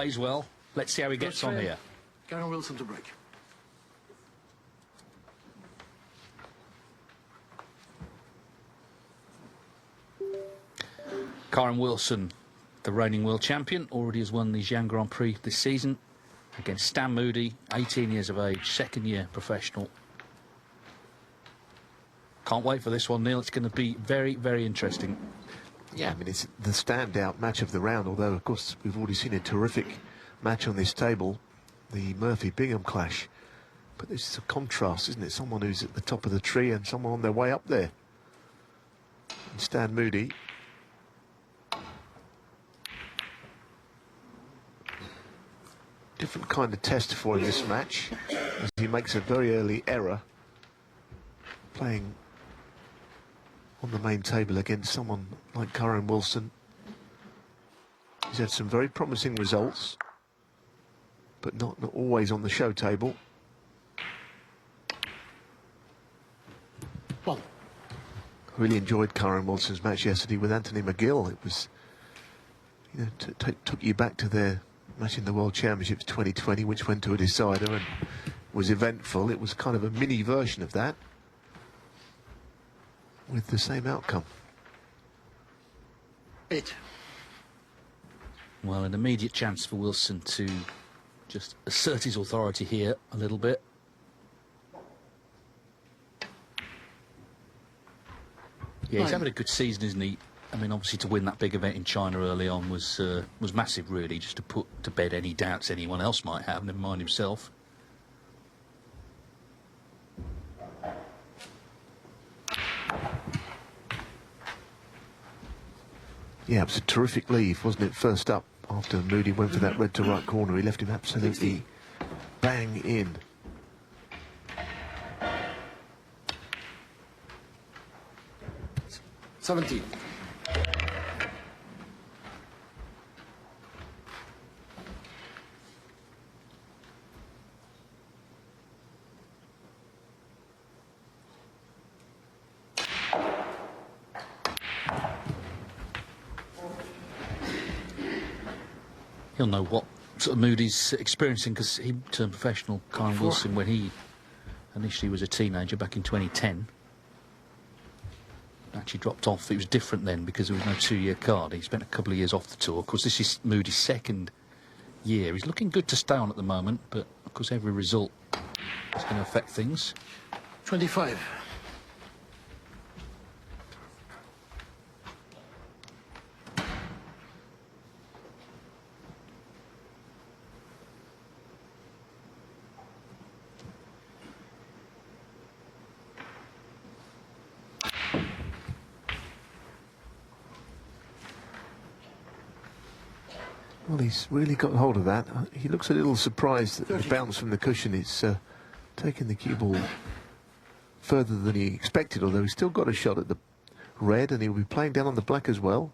Plays well. Let's see how he gets on here. Kyren Wilson to break. Kyren Wilson, the reigning world champion, already has won the Xi'an Grand Prix this season against Stan Moody, 18 years of age, second year professional. Can't wait for this one, Neil. It's going to be very, very interesting. Yeah, I mean, it's the standout match of the round, although, of course, we've already seen a terrific match on this table, the Murphy-Bingham clash. But this is a contrast, isn't it? Someone who's at the top of the tree and someone on their way up there. And Stan Moody. Different kind of test for him this match, as he makes a very early error playing on the main table against someone like Kyren Wilson. He's had some very promising results, but not always on the show table. Well, I really enjoyed Kyren Wilson's match yesterday with Anthony McGill. It was, you know, took you back to their match in the World Championships 2020, which went to a decider and was eventful. It was kind of a mini version of that, with the same outcome. 8. Well, an immediate chance for Wilson to just assert his authority here a little bit. Yeah, he's having a good season, isn't he? I mean, obviously to win that big event in China early on was massive, really, just to put to bed any doubts anyone else might have, never mind himself. Yeah, it was a terrific leave, wasn't it? First up, after Moody went for that red to right corner, he left him absolutely bang in. $17. He'll know what sort of mood he's experiencing, because he turned professional, Kyren Wilson, when he initially was a teenager back in 2010. Actually dropped off. It was different then because there was no 2-year card. He spent a couple of years off the tour. Of course, this is Moody's second year. He's looking good to stay on at the moment, but of course every result is going to affect things. 25. Well, he's really got hold of that. He looks a little surprised that the bounce from the cushion is taking the cue ball further than he expected, although he's still got a shot at the red, and he'll be playing down on the black as well.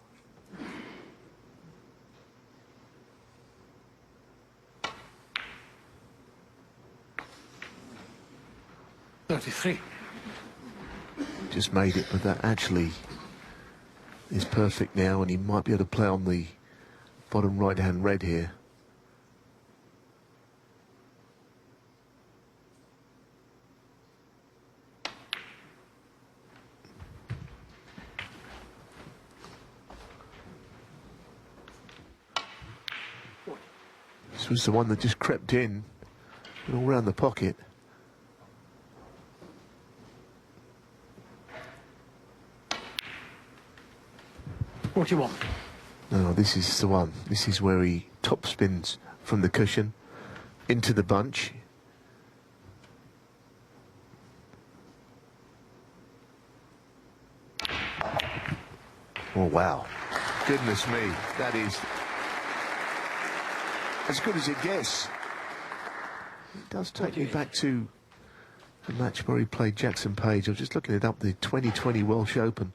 $33. Just made it, but that actually is perfect now, and he might be able to play on the bottom right-hand red here. This was the one that just crept in and all round the pocket. $41. No, this is the one. This is where he top spins from the cushion into the bunch. Oh, wow. Goodness me. That is as good as it gets. It does take me back to a match where he played Jackson Page. I was just looking it up, the 2020 Welsh Open.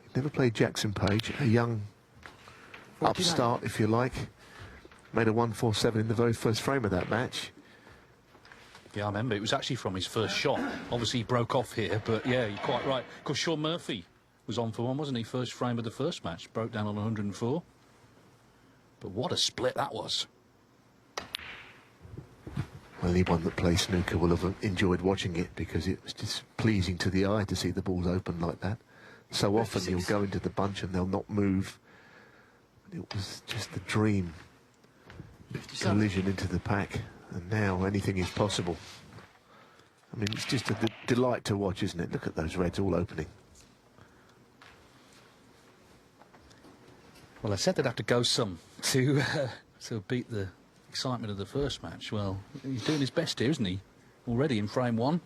He never played Jackson Page, a young upstart, if you like. Made a 147 in the very first frame of that match. Yeah, I remember. It was actually from his first shot. Obviously, he broke off here, but yeah, you're quite right. Of course, Sean Murphy was on for one, wasn't he? First frame of the first match. Broke down on 104. But what a split that was. Well, anyone that plays snooker will have enjoyed watching it because it was just pleasing to the eye to see the balls open like that. So often 56. you'll go into the bunch and they'll not move. It was just the dream 57. collision into the pack, and now anything is possible. I mean, it's just a delight to watch, isn't it? Look at those reds all opening. Well, I said they'd have to go some to beat the excitement of the first match. Well, he's doing his best here, isn't he? Already in frame one.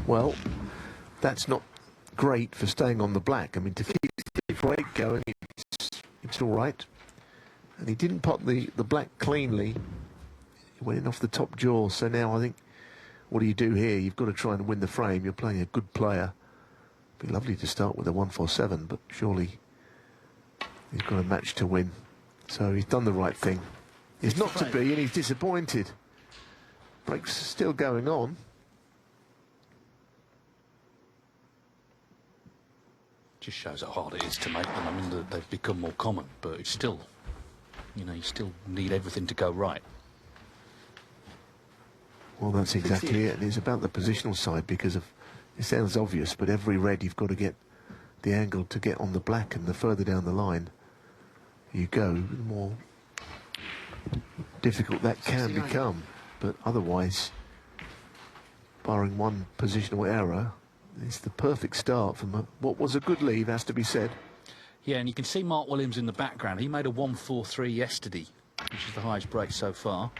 Well, that's not great for staying on the black. I mean, to keep the break going, it's all right. And he didn't pot the black cleanly. He went in off the top jaw. So now I think, what do you do here? You've got to try and win the frame. You're playing a good player. It'd be lovely to start with a 147, but surely he's got a match to win. So he's done the right thing. He's not to be, and he's disappointed. Break's still going on. Just shows how hard it is to make them. I mean, they've become more common, but it's still, you know, you still need everything to go right. Well, that's exactly it. And it's about the positional side because of, it sounds obvious, but every red you've got to get the angle to get on the black, and the further down the line you go, the more difficult that can 69. become. But otherwise, barring one positional error, it's the perfect start from what was a good lead, has to be said. Yeah, and you can see Mark Williams in the background. He made a 143 yesterday, which is the highest break so far.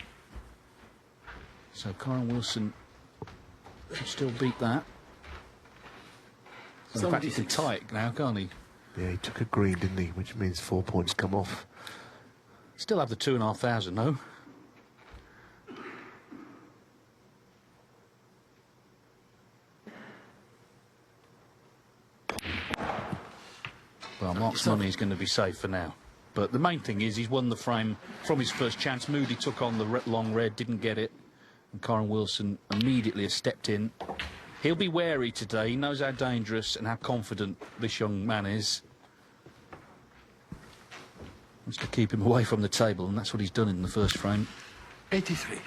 So Kyren Wilson can still beat that. In fact, he can 76. tie it now, can't he? Yeah, he took a green, didn't he? Which means 4 points come off. Still have the 2,500, though. Well, Mark's money is going to be safe for now. But the main thing is he's won the frame from his first chance. Moody took on the long red, didn't get it. And Kyren Wilson immediately has stepped in. He'll be wary today. He knows how dangerous and how confident this young man is. Wants to keep him away from the table, and that's what he's done in the first frame. 83.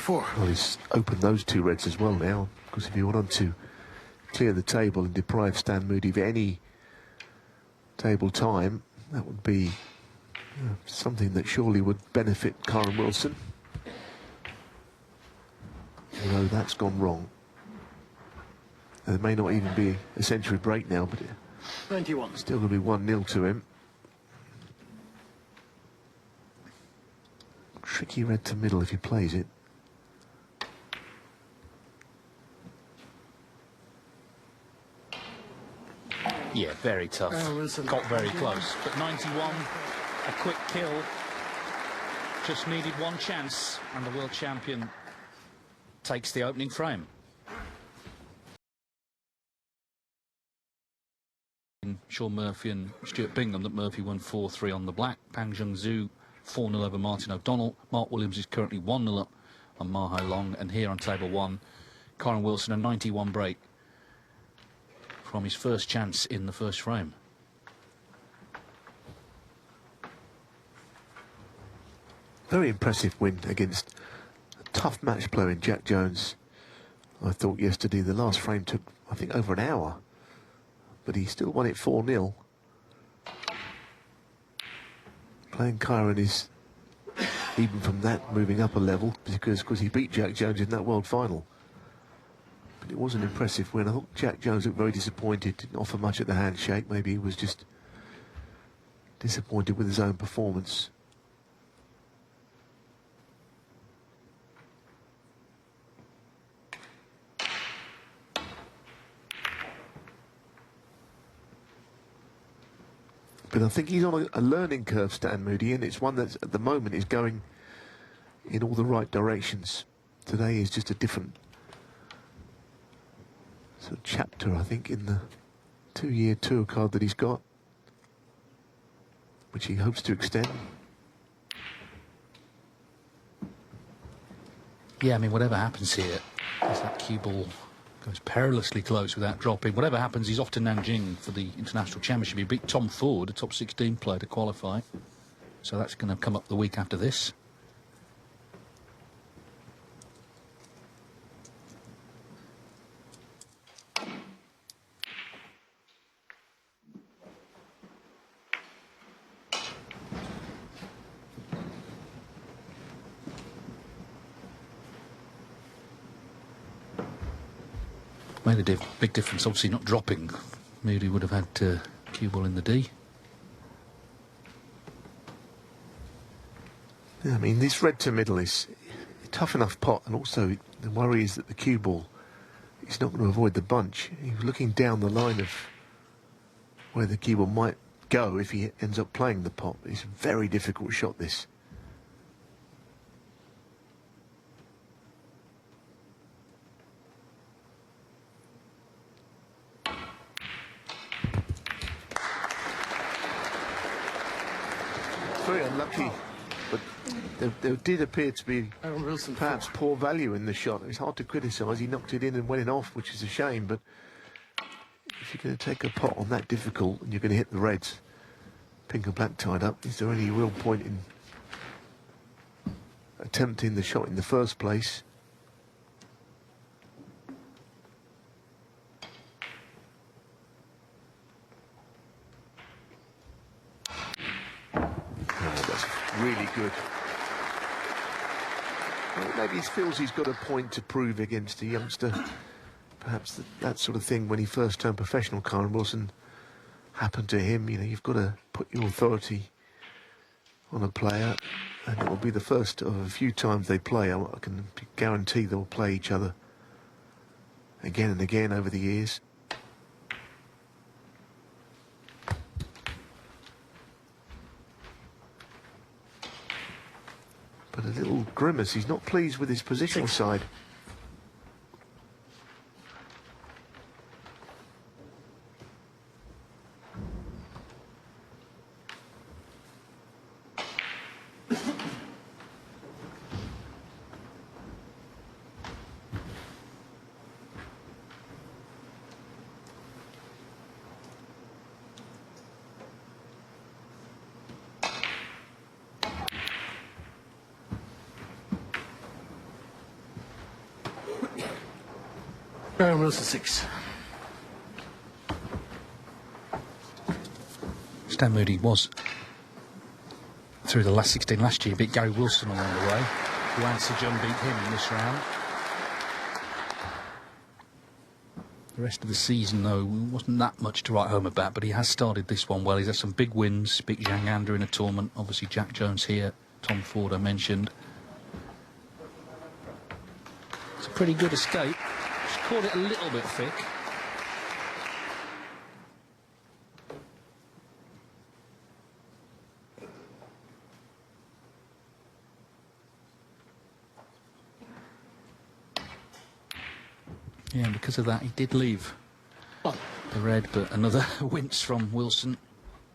Well, he's opened those two reds as well now, because if he wanted to clear the table and deprive Stan Moody of any table time, that would be something that surely would benefit Kyren Wilson. Although that's gone wrong. There may not even be a century break now, but 91. it's still going to be 1-0 to him. Tricky red to middle if he plays it. Yeah, very tough. Wilson. Got very close. But 91, a quick kill. Just needed one chance, and the world champion takes the opening frame. Sean Murphy and Stuart Bingham that Murphy won 4-3 on the black. Pang Jung Zhu 4-0 over Martin O'Donnell. Mark Williams is currently 1-0 up on Mahai Long. And here on table one, Kyren Wilson, a 91 break from his first chance in the first frame. Very impressive win against a tough match player in Jack Jones. I thought yesterday the last frame took, I think, over an hour. But he still won it 4-0. Playing Kyren is, even from that, moving up a level because he beat Jack Jones in that world final. But it was an impressive win. I thought Jack Jones looked very disappointed, didn't offer much at the handshake. Maybe he was just disappointed with his own performance. But I think he's on a learning curve, Stan Moody, and it's one that at the moment is going in all the right directions. Today is just a different sort of chapter, I think, in the 2-year tour card that he's got, which he hopes to extend. Yeah, I mean, whatever happens here, as that cue ball goes perilously close without dropping, whatever happens, he's off to Nanjing for the International Championship. He beat Tom Ford, a top 16 player, to qualify. So that's going to come up the week after this. Made a big difference, obviously not dropping. Moody would have had cue ball in the D. Yeah, I mean, this red to middle is a tough enough pot, and also the worry is that the cue ball, he's not going to avoid the bunch. He was looking down the line of where the cue ball might go if he ends up playing the pot. It's a very difficult shot, this. Very unlucky, but there did appear to be perhaps poor value in the shot. It's hard to criticise. He knocked it in and went it off, which is a shame, but if you're going to take a pot on that difficult and you're going to hit the reds, pink and black tied up, is there any real point in attempting the shot in the first place? Really good. Well, maybe he feels he's got a point to prove against a youngster. Perhaps that sort of thing when he first turned professional, Kyren Wilson, happened to him. You know, you've got to put your authority on a player, and it will be the first of a few times they play. I can guarantee they'll play each other again and again over the years. But a little grimace. He's not pleased with his positional side. Kyren Wilson 6. Stan Moody was through the last 16 last year, beat Gary Wilson along the way. Yuan Sejun beat him in this round. The rest of the season, though, wasn't that much to write home about, but he has started this one well. He's had some big wins, beat Zhang Anda in a tournament, obviously Jack Jones here, Tom Ford I mentioned. It's a pretty good escape. Just caught it a little bit thick. Yeah, and because of that, he did leave the red, but another wince from Wilson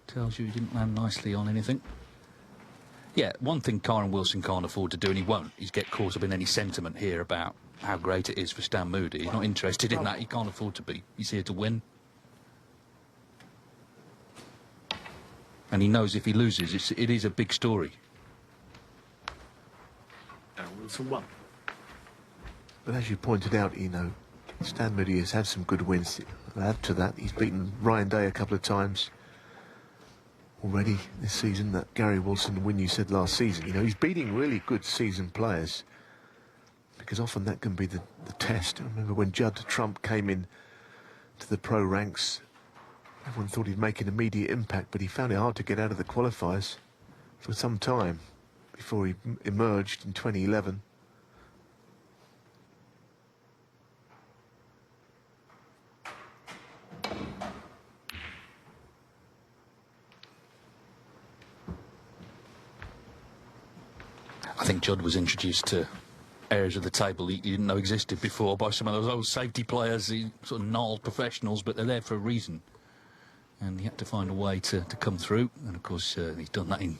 tells you he didn't land nicely on anything. Yeah, one thing Kyren Wilson can't afford to do, and he won't, is get caught up in any sentiment here about how great it is for Stan Moody. He's not interested in that. He can't afford to be. He's here to win. And he knows if he loses, it is a big story. Wilson 1. But as you pointed out, you know, Stan Moody has had some good wins. Add to that, he's beaten Ryan Day a couple of times already this season. That Gary Wilson win you said last season. You know, he's beating really good seasoned players, because often that can be the test. I remember when Judd Trump came in to the pro ranks, everyone thought he'd make an immediate impact, but he found it hard to get out of the qualifiers for some time before he emerged in 2011. think Judd was introduced to areas of the table he didn't know existed before by some of those old safety players, the sort of gnarled professionals, but they're there for a reason. And he had to find a way to come through, and of course he's done that in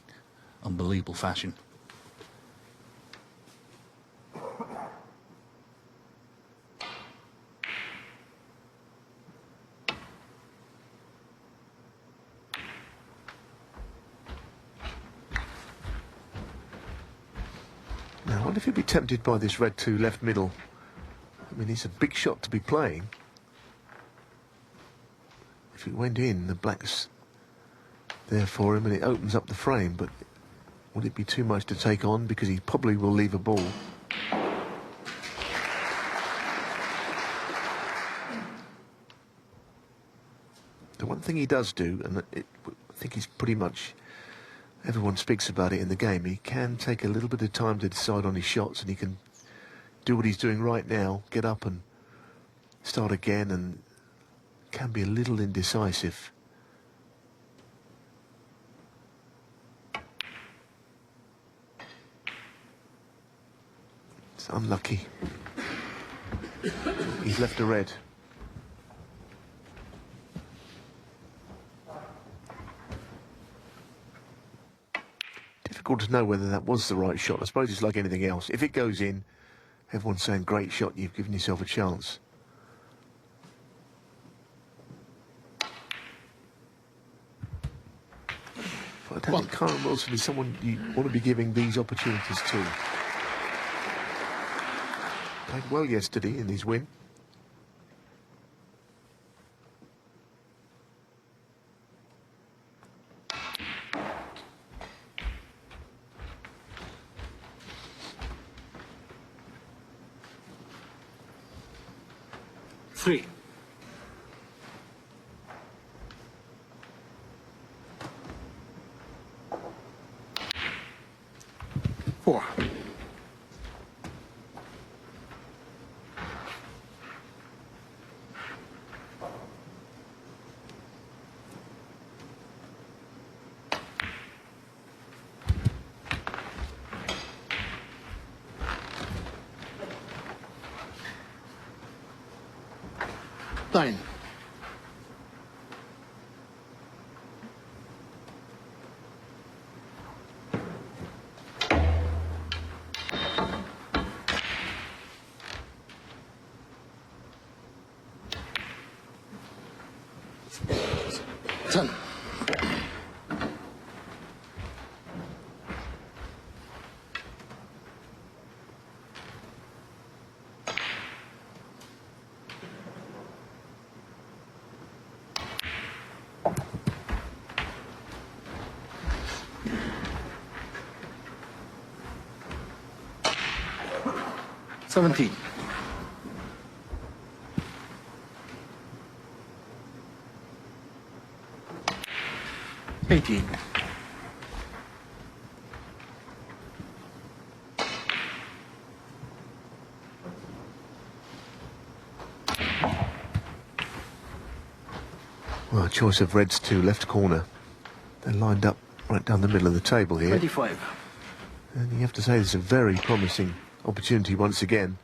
unbelievable fashion. Now, I wonder if he'd be tempted by this red 2 left middle. I mean, it's a big shot to be playing. If it went in, the black's there for him and it opens up the frame, but would it be too much to take on? Because he probably will leave a ball. The one thing he does do, and I think he's pretty much, everyone speaks about it in the game, he can take a little bit of time to decide on his shots, and he can do what he's doing right now, get up and start again, and can be a little indecisive. It's unlucky. He's left a red. Difficult to know whether that was the right shot. I suppose it's like anything else. If it goes in, everyone's saying, great shot, you've given yourself a chance. But I don't think Kyren Wilson is someone you want to be giving these opportunities to. Played well yesterday in his win. Three. Four. Nine. Ten. Seventeen. 18. Well, a choice of reds to left corner. They're lined up right down the middle of the table here. 25. And you have to say it's a very promising opportunity once again.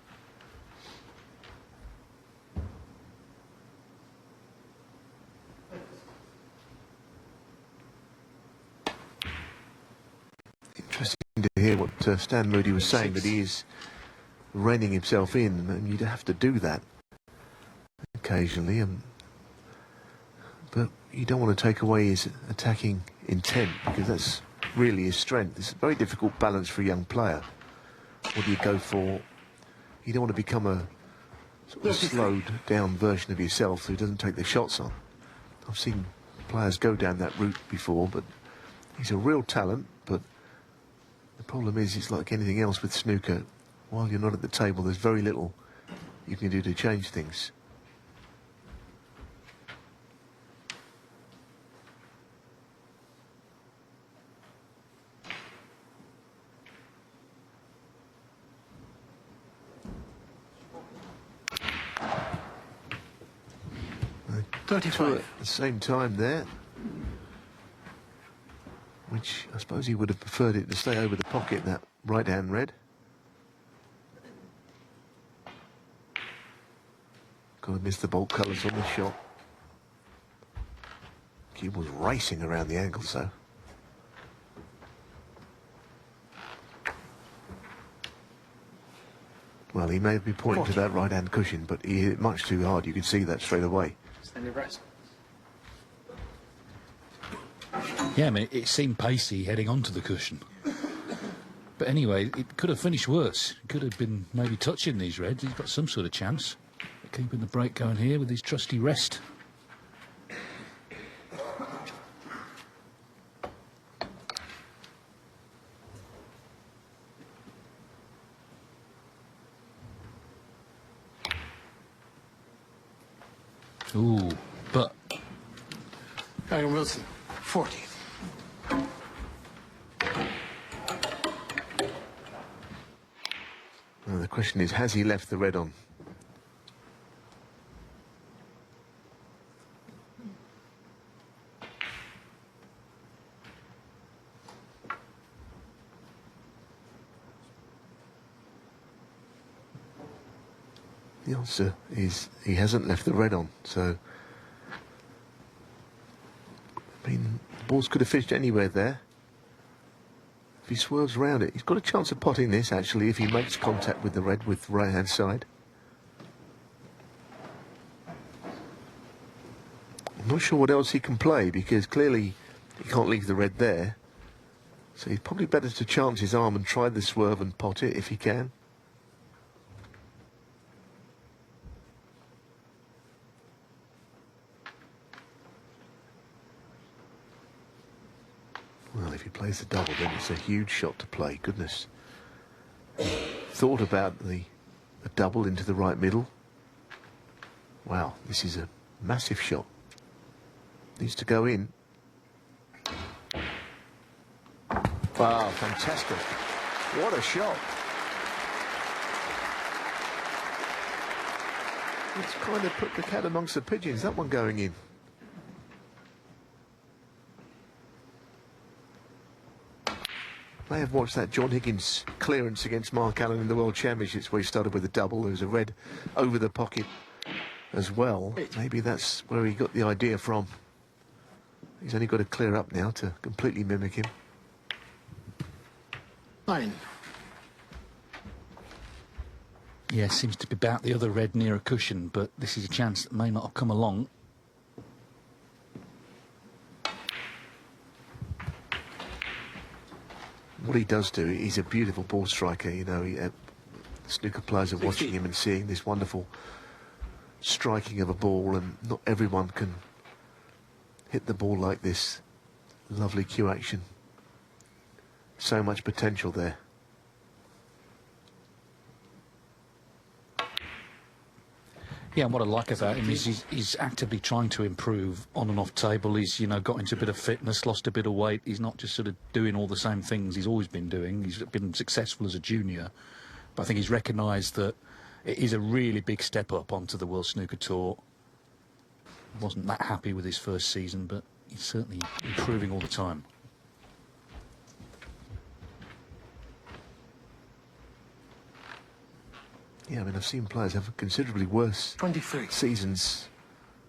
Interesting to hear what Stan Moody was saying, that he is reining himself in, and you'd have to do that occasionally. But you don't want to take away his attacking intent, because that's really his strength. It's a very difficult balance for a young player. What do you go for? You don't want to become a sort of slowed down version of yourself who doesn't take the shots on. I've seen players go down that route before, but he's a real talent. But the problem is, it's like anything else with snooker. While you're not at the table, there's very little you can do to change things. Two at the same time there, which I suppose he would have preferred it to stay over the pocket, that right-hand red. Got to miss the bolt colours on the shot. Cube was racing around the angles, though. Well, he may be pointing to that right-hand cushion, but he hit it much too hard. You could see that straight away. Stand your rest. Yeah, I mean, it seemed pacey heading onto the cushion. But anyway, it could have finished worse. It could have been maybe touching these reds. He's got some sort of chance. Keeping the break going here with his trusty rest. Ooh, but... Kyren Wilson, 40. Well, the question is, has he left the red on? The answer is he hasn't left the red on, so... I mean, the balls could have finished anywhere there. If he swerves round it, he's got a chance of potting this, actually, if he makes contact with the red with the right-hand side. I'm not sure what else he can play, because clearly he can't leave the red there. So he's probably better to chance his arm and try the swerve and pot it if he can. Well, if he plays the double, then it's a huge shot to play. Goodness. Thought about the double into the right middle. Wow, this is a massive shot. Needs to go in. Wow, fantastic. What a shot. It's kind of put the cat amongst the pigeons, that one going in. May have watched that John Higgins clearance against Mark Allen in the World Championships where he started with a double. There was a red over the pocket as well. Maybe that's where he got the idea from. He's only got to clear up now to completely mimic him. 9. Yeah, seems to be about the other red near a cushion, but this is a chance that may not have come along. What he does do, he's a beautiful ball striker, you know. Snooker players are watching him and seeing this wonderful striking of a ball, and not everyone can hit the ball like this. Lovely cue action. So much potential there. Yeah, and what I like about him is he's actively trying to improve on and off table. He's, you know, got into a bit of fitness, lost a bit of weight. He's not just sort of doing all the same things he's always been doing. He's been successful as a junior. But I think he's recognised that it is a really big step up onto the World Snooker Tour. Wasn't that happy with his first season, but he's certainly improving all the time. Yeah, I mean, I've seen players have considerably worse 23. seasons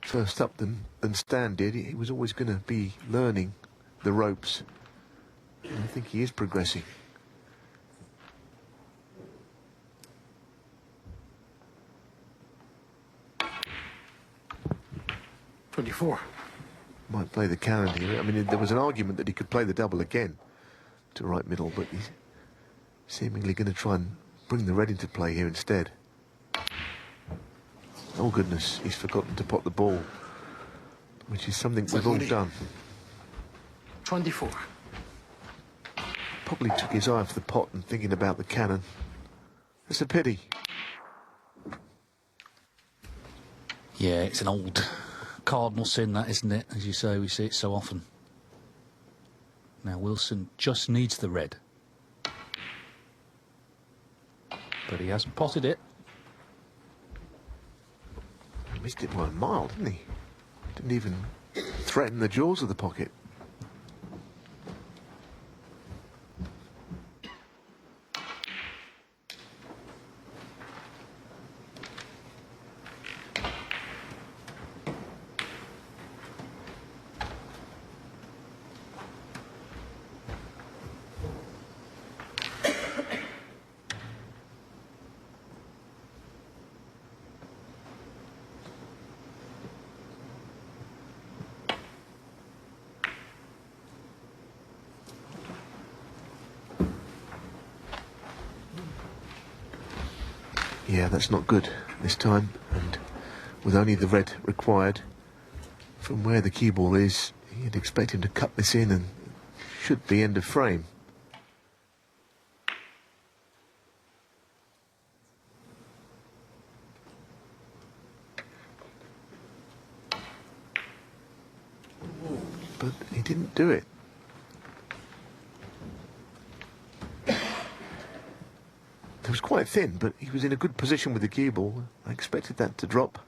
first up than Stan did. He was always going to be learning the ropes. And I think he is progressing. Might play the Kyren here. I mean, there was an argument that he could play the double again to right middle, but he's seemingly going to try and bring the red into play here instead. Oh goodness, he's forgotten to pot the ball, which is something we've all done. 24. Probably took his eye off the pot and thinking about the cannon. It's a pity. Yeah, it's an old cardinal sin, that, isn't it? As you say, we see it so often. Now Wilson just needs the red. But he hasn't potted it. He missed it by a mile, didn't he? Didn't even threaten the jaws of the pocket. Yeah, that's not good this time, and with only the red required from where the cue ball is, you'd expect him to cut this in and should be end of frame. But he didn't do it. It was quite thin, but he was in a good position with the cue ball. I expected that to drop.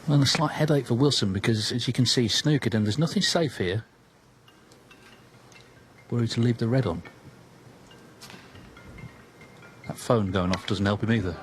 Well, a slight headache for Wilson because, as you can see, he's snookered and there's nothing safe here. Worried to leave the red on. That phone going off doesn't help him either.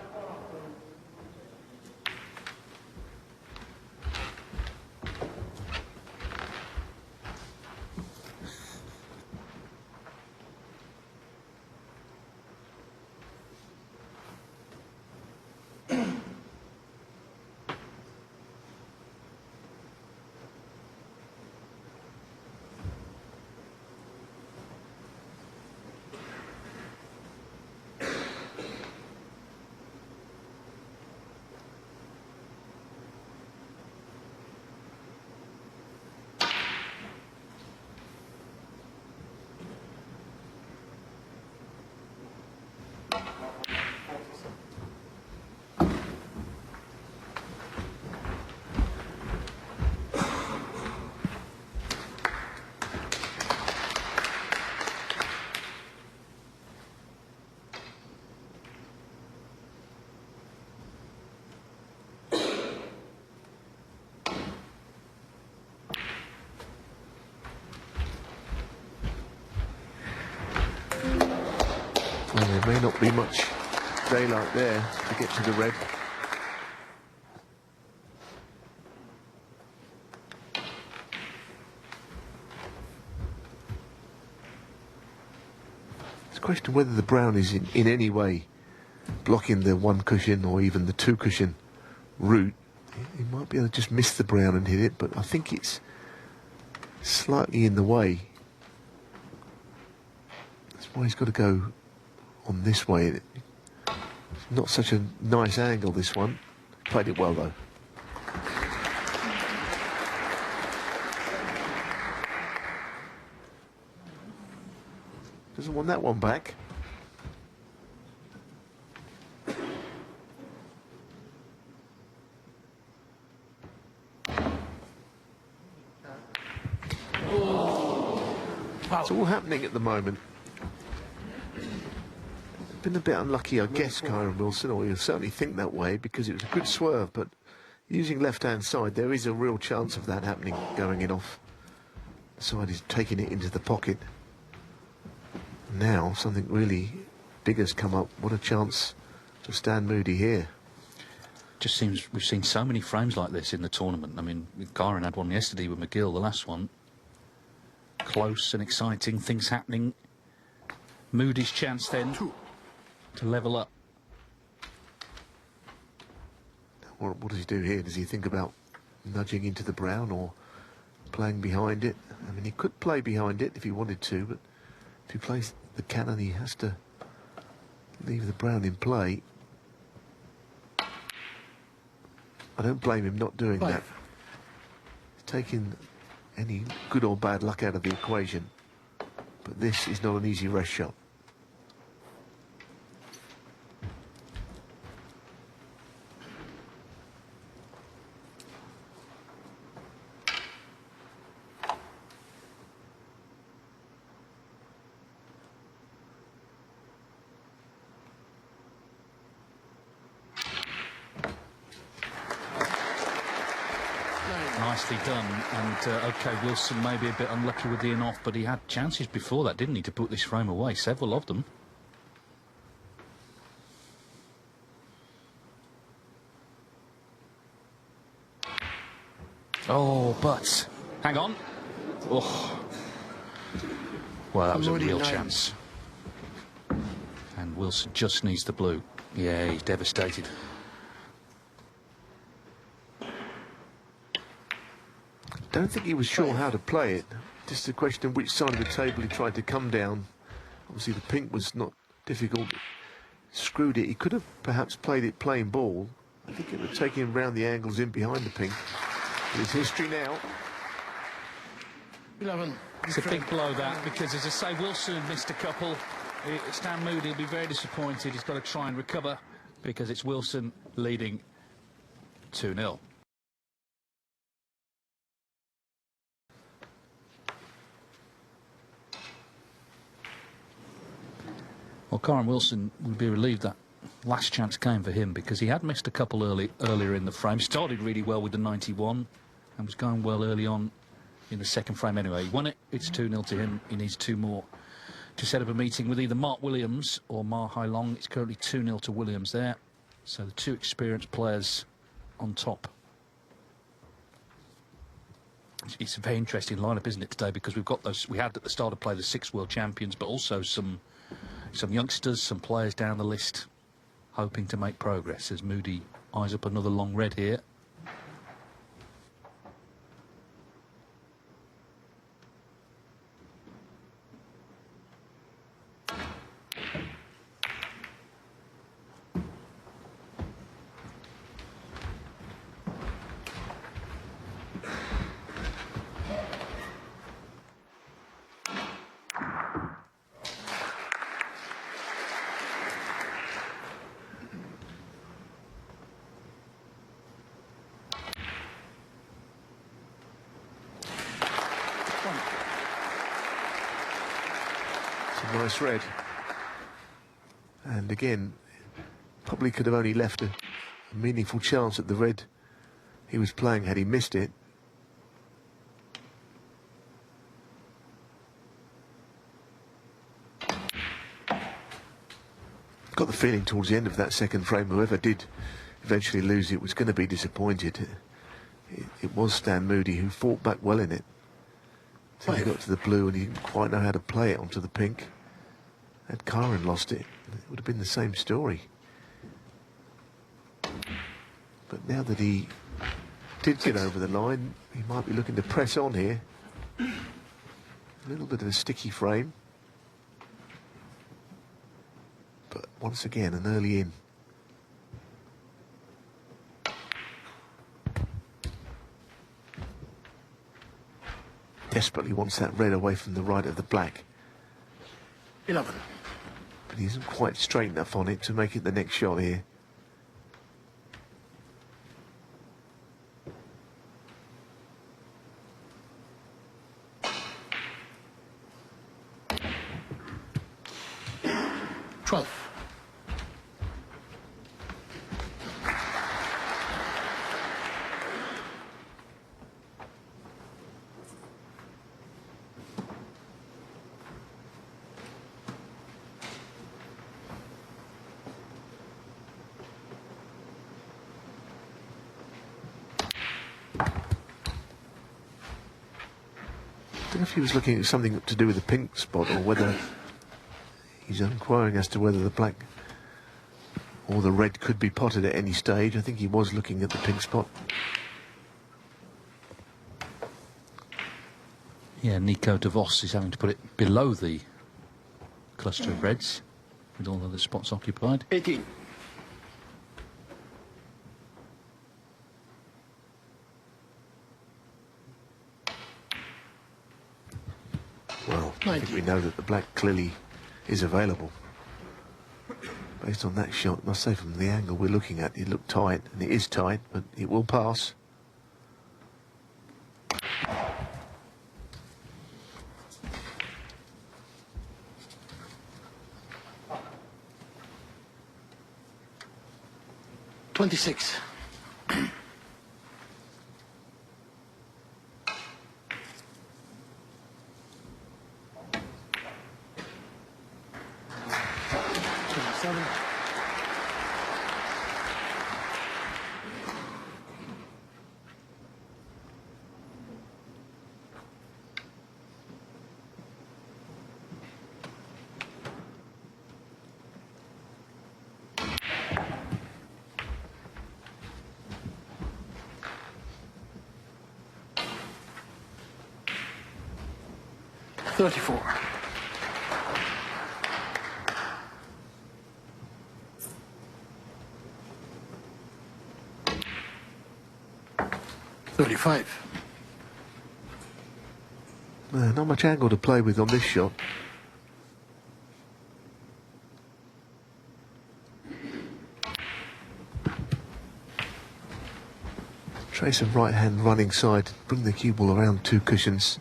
Well, there may not be much daylight there to get to the red. It's a question whether the brown is in any way blocking the one cushion or even the two cushion route. He might be able to just miss the brown and hit it, but I think it's slightly in the way. That's why he's got to go on this way. It's not such a nice angle, this one. Played it well, though. Doesn't want that one back. It's all happening at the moment. Been a bit unlucky, I guess, Kyren Wilson, or you'll certainly think that way, because it was a good swerve, but using left-hand side, there is a real chance of that happening, going in off. The side is taking it into the pocket. Now, something really big has come up. What a chance to stand Moody here. Just seems we've seen so many frames like this in the tournament. I mean, Kyren had one yesterday with McGill, the last one. Close and exciting, things happening. Moody's chance then to level up. What does he do here? Does he think about nudging into the brown or playing behind it? I mean, he could play behind it if he wanted to, but if he plays the cannon, he has to leave the brown in play. I don't blame him not doing that. He's taking any good or bad luck out of the equation, but this is not an easy rest shot. Nicely done, and OK, Wilson may be a bit unlucky with the in-off, but he had chances before that, didn't he, to put this frame away, several of them. Oh, but hang on. Oh, well, that was a Moody, real 9. chance. And Wilson just needs the blue. Yeah, he's devastated. Don't think he was sure how to play it. Just a question of which side of the table he tried to come down. Obviously, the pink was not difficult. Screwed it. He could have perhaps played it plain ball. I think it would take him round the angles in behind the pink. But it's history now. 11. It's a big blow, that, because, as I say, Wilson missed a couple. Stan Moody will be very disappointed. He's got to try and recover because it's Wilson leading 2-0. Well, Kyren Wilson would be relieved that last chance came for him because he had missed a couple earlier in the frame. Started really well with the 91 and was going well early on in the second frame anyway. He won it. It's 2-0 to him. He needs 2 more to set up a meeting with either Mark Williams or Ma Hai Long. It's currently 2-0 to Williams there. So the 2 experienced players on top. It's a very interesting lineup, isn't it, today? Because we've got those. We had at the start of play the 6 world champions, but also some youngsters, some players down the list hoping to make progress as Moody eyes up another long red here. Nice red. And again, probably could have only left a meaningful chance at the red he was playing had he missed it. Got the feeling towards the end of that second frame, whoever did eventually lose it was going to be disappointed. It was Stan Moody who fought back well in it. So he got to the blue and he didn't quite know how to play it onto the pink. Had Kyren lost it, it would have been the same story. But now that he did get over the line, he might be looking to press on here. A little bit of a sticky frame. But once again, an early in. Desperately wants that red away from the right of the black. 11. But he isn't quite straight enough on it to make it the next shot here. I don't know if he was looking at something to do with the pink spot or whether he's inquiring as to whether the black or the red could be potted at any stage. I think he was looking at the pink spot. Yeah, Nico de Vos is having to put it below the cluster of reds with all of the spots occupied. 18. Well, I think we know that the black clearly is available. Based on that shot, I must say from the angle we're looking at, it looked tight, and it is tight, but it will pass. $26. 34. Not much angle to play with on this shot. Trace of right hand running side, bring the cue ball around 2 cushions.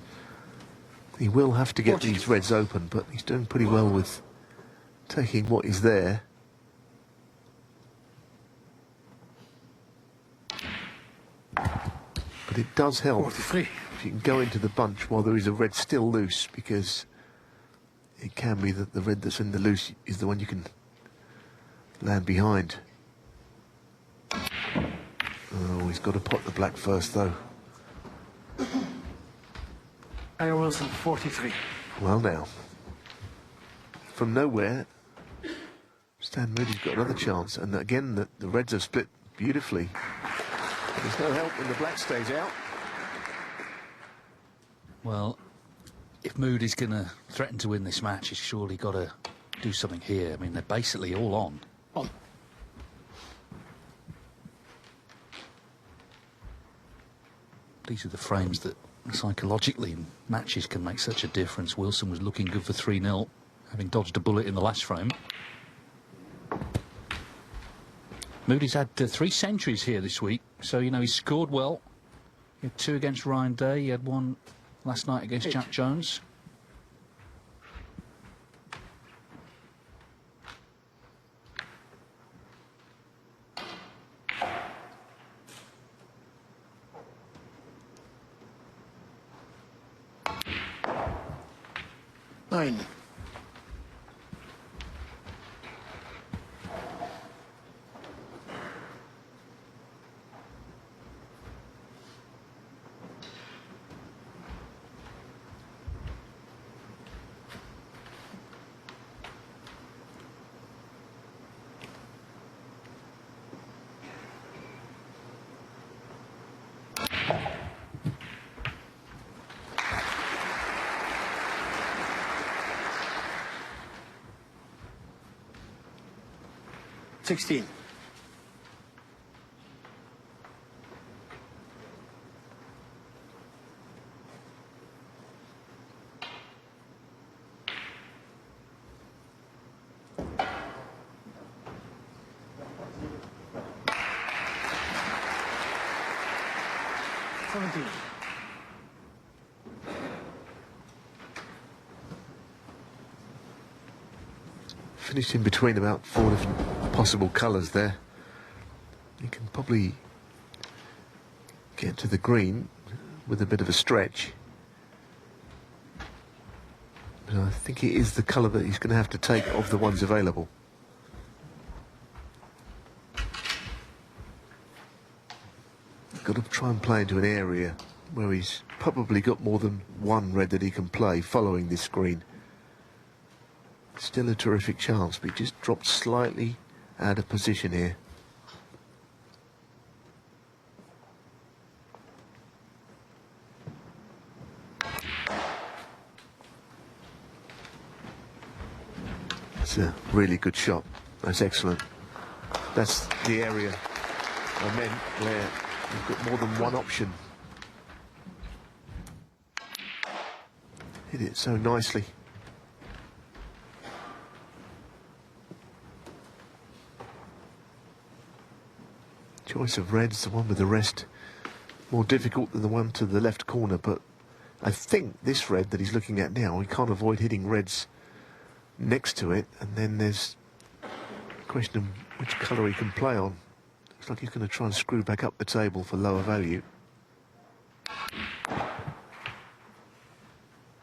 He will have to get these reds open, but he's doing pretty well with taking what is there. But it does help 43. if you can go into the bunch while there is a red still loose, because it can be that the red that's in the loose is the one you can land behind. Oh, he's got to pot the black first, though. Kyren Wilson, 43. Well, now, from nowhere, Stan Moody's got another chance, and again, the reds have split beautifully. There's no help when the black stays out. Well, if Moody's going to threaten to win this match, he's surely got to do something here. I mean, they're basically all on. On. These are the frames that psychologically in matches can make such a difference. Wilson was looking good for 3-0, having dodged a bullet in the last frame. Moody's had 3 centuries here this week, so, you know, he's scored well. He had 2 against Ryan Day, he had 1 last night against Jack Jones. Nine. $16. $17. Finished in between about 4 different possible colours there. You can probably get to the green with a bit of a stretch. But I think it is the colour that he's going to have to take of the ones available. Got to try and play into an area where he's probably got more than 1 red that he can play following this screen. Still a terrific chance, but he just dropped slightly out of position here. That's a really good shot. That's excellent. That's the area I meant where you've got more than 1 option. Hit it so nicely. Choice of reds, the one with the rest, more difficult than the one to the left corner, but I think this red that he's looking at now, he can't avoid hitting reds next to it, and then there's a question of which colour he can play on. Looks like he's going to try and screw back up the table for lower value.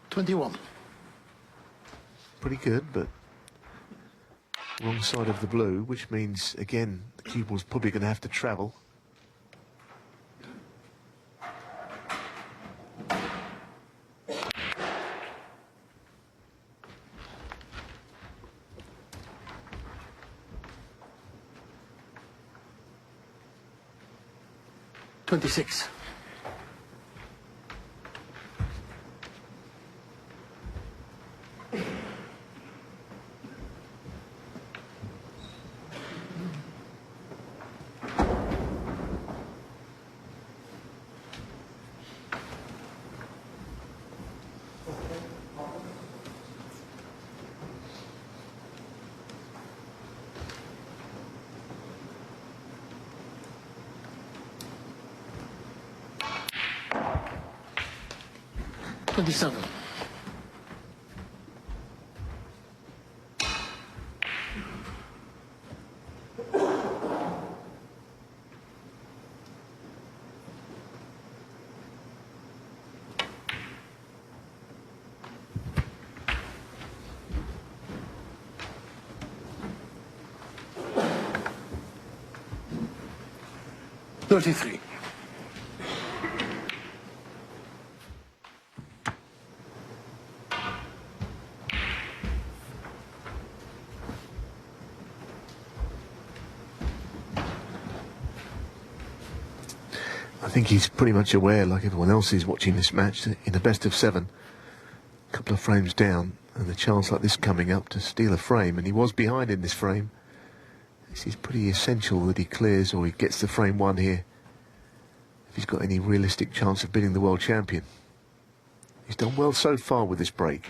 21. Pretty good, but wrong side of the blue, which means, again, the cue ball's probably going to have to travel. 27. $33. I think he's pretty much aware, like everyone else is watching this match, that in a best of 7, a couple of frames down, and a chance like this coming up to steal a frame, and he was behind in this frame. This is pretty essential that he clears or he gets the frame 1 here, if he's got any realistic chance of beating the world champion. He's done well so far with this break.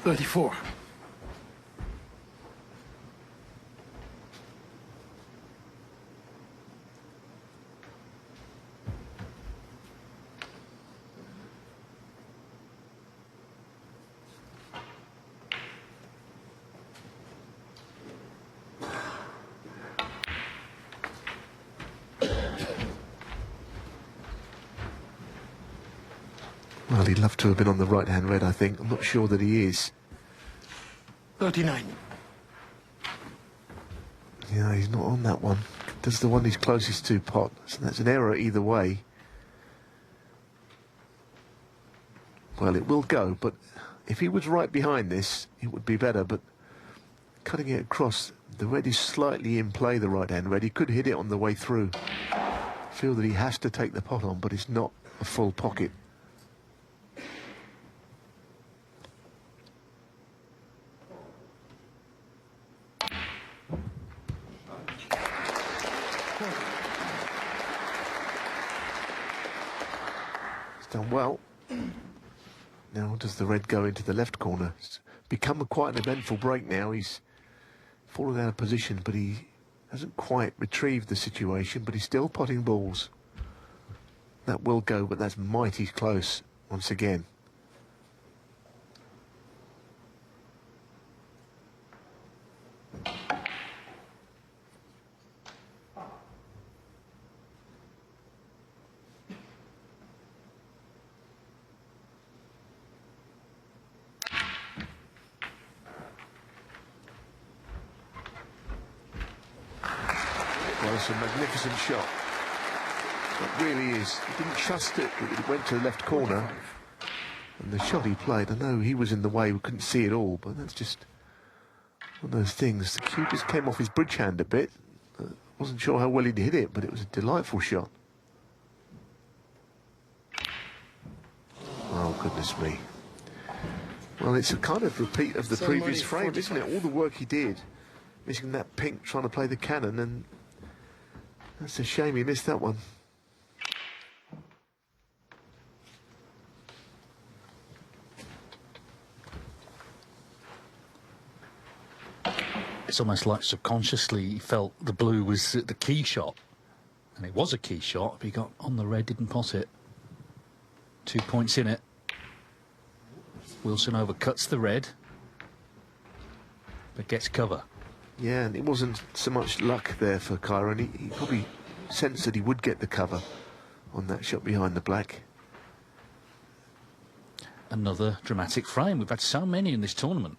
$34. Well, he'd love to have been on the right-hand red, I think. I'm not sure that he is. 39. Yeah, he's not on that one. That's the one he's closest to pot. So that's an error either way. Well, it will go, but if he was right behind this, it would be better. But cutting it across, the red is slightly in play, the right-hand red. He could hit it on the way through. I feel that he has to take the pot on, but it's not a full pocket. Done well. Now does the red go into the left corner? It's become quite an eventful break now. He's fallen out of position, but he hasn't quite retrieved the situation, but he's still potting balls. That will go, but that's mighty close once again. Well, it's a magnificent shot. It really is. He didn't trust it, but it went to the left corner. And the shot he played, I know he was in the way, we couldn't see it all, but that's just one of those things. The cue just came off his bridge hand a bit. Wasn't sure how well he'd hit it, but it was a delightful shot. Oh, goodness me. Well, it's a kind of repeat of the previous frame, isn't it? All the work he did, missing that pink, trying to play the cannon, and that's a shame he missed that one. It's almost like subconsciously he felt the blue was the key shot. And it was a key shot, but he got on the red, didn't pot it. 2 points in it. Wilson overcuts the red, but gets cover. Yeah, and it wasn't so much luck there for Kyren. He probably sensed that he would get the cover on that shot behind the black. Another dramatic frame. We've had so many in this tournament.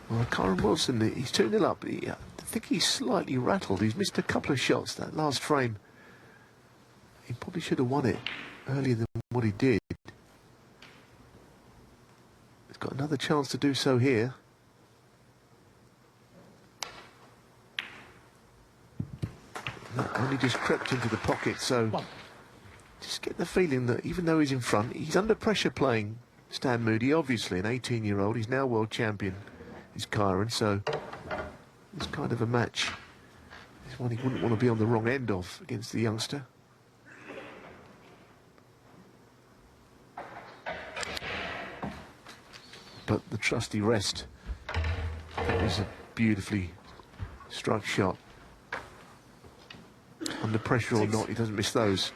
Well, Kyren Wilson, he's 2-0 up. I think he's slightly rattled. He's missed a couple of shots that last frame. He probably should have won it earlier than what he did. He's got another chance to do so here. That only just crept into the pocket, so just get the feeling that even though he's in front, he's under pressure playing Stan Moody, obviously, an 18-year-old. He's now world champion, is Kyren, so it's kind of a match. He's one he wouldn't want to be on the wrong end of against the youngster. But the trusty rest. That was a beautifully struck shot. Under pressure or not, he doesn't miss those.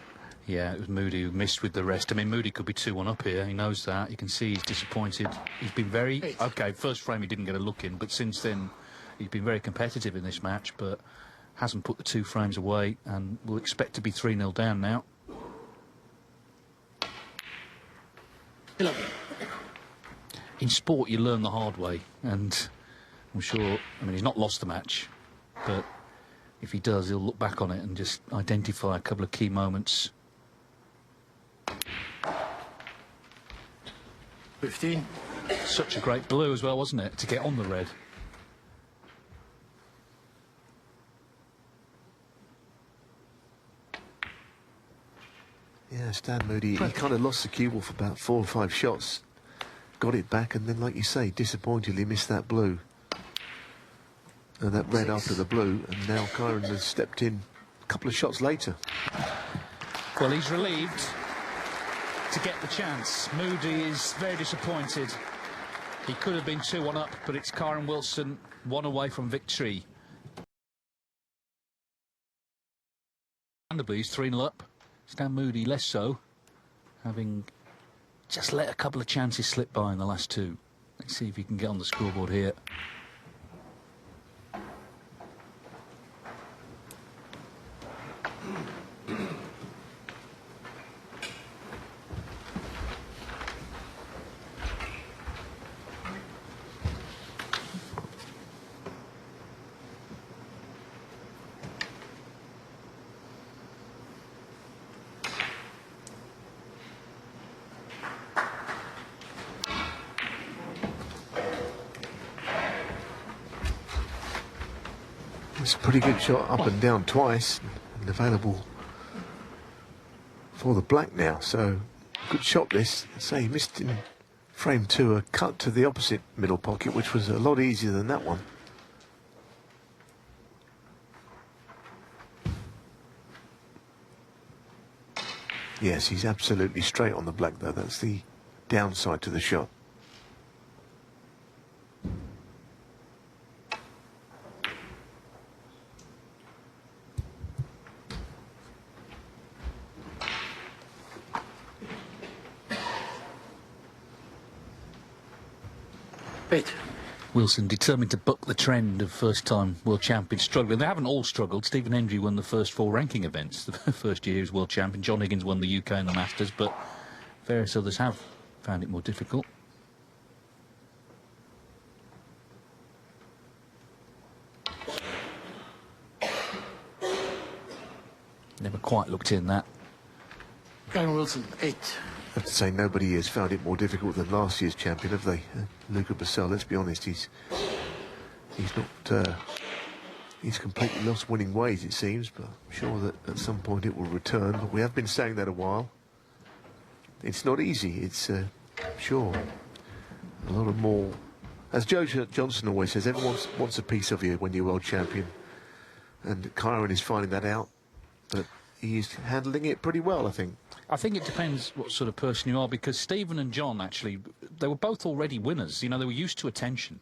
Yeah, it was Moody who missed with the rest. I mean, Moody could be 2-1 up here. He knows that. You can see he's disappointed. He's been very... OK, first frame he didn't get a look in, but since then he's been very competitive in this match, but hasn't put the 2 frames away, and we'll expect to be 3-0 down now. 11. In sport, you learn the hard way, and I'm sure... I mean, he's not lost the match, but if he does, he'll look back on it and just identify a couple of key moments. 15. Such a great blue as well, wasn't it, to get on the red? Yeah, Stan Moody, he kind of lost the cue ball for about 4 or 5 shots. Got it back, and then, like you say, disappointingly missed that blue. And that red after the blue, and now Kyren has stepped in a couple of shots later. Well, he's relieved to get the chance. Moody is very disappointed. He could have been 2-1 up, but it's Kyren Wilson, 1 away from victory. Underbly, he's 3-0 up. Stan Moody less so, having just let a couple of chances slip by in the last 2. Let's see if he can get on the scoreboard here. It's a pretty good shot up and down twice, and available for the black now. So good shot this. Say he missed in frame 2 a cut to the opposite middle pocket, which was a lot easier than that one. Yes, he's absolutely straight on the black though. That's the downside to the shot. Wilson determined to buck the trend of first-time world champions struggling. They haven't all struggled. Stephen Hendry won the first 4 ranking events the first year he was world champion. John Higgins won the UK and the Masters, but various others have found it more difficult. Never quite looked in that. Kyren Wilson, 8. I have to say, nobody has found it more difficult than last year's champion, have they? Luca Bassell, let's be honest, he's not... he's completely lost winning ways, it seems, but I'm sure that at some point it will return. But we have been saying that a while. It's not easy, it's, sure, a lot of more... As Joe Johnson always says, everyone wants a piece of you when you're world champion. And Kyren is finding that out, but he's handling it pretty well, I think. I think it depends what sort of person you are, because Stephen and John, actually, they were both already winners. You know, they were used to attention.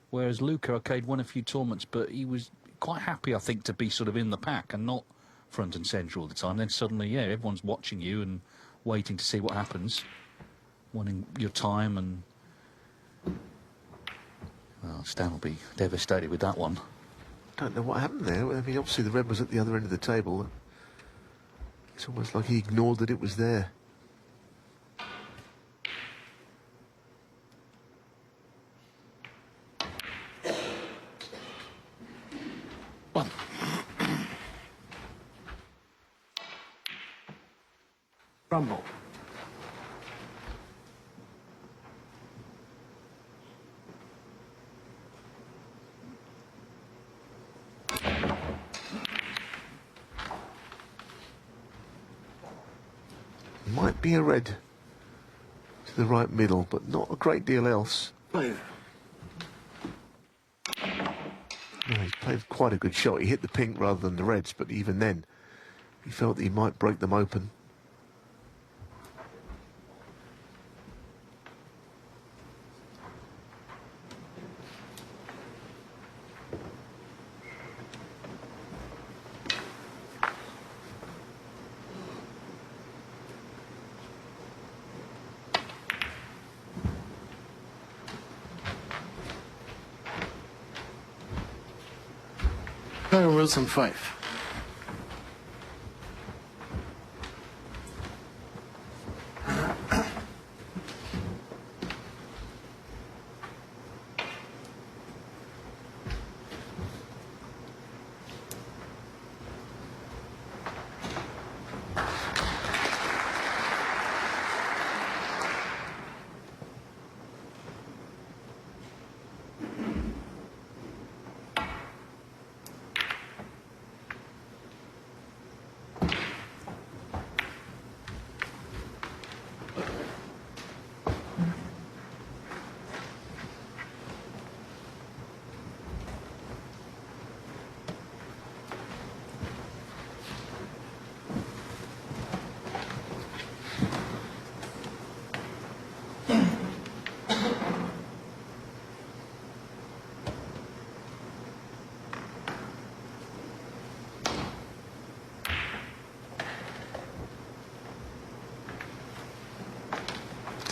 Whereas Luca, okay, he'd won a few tournaments, but he was quite happy, I think, to be sort of in the pack and not front and centre all the time. Then suddenly, yeah, everyone's watching you and waiting to see what happens, wanting your time, and... Well, Stan will be devastated with that one. Don't know what happened there. I mean, obviously the red was at the other end of the table. It's almost like he ignored that it was there. One. Rumble. Might be a red to the right middle, but not a great deal else. 5. Well, he's played quite a good shot. He hit the pink rather than the reds, but even then, he felt that he might break them open. Kyren Wilson, 5.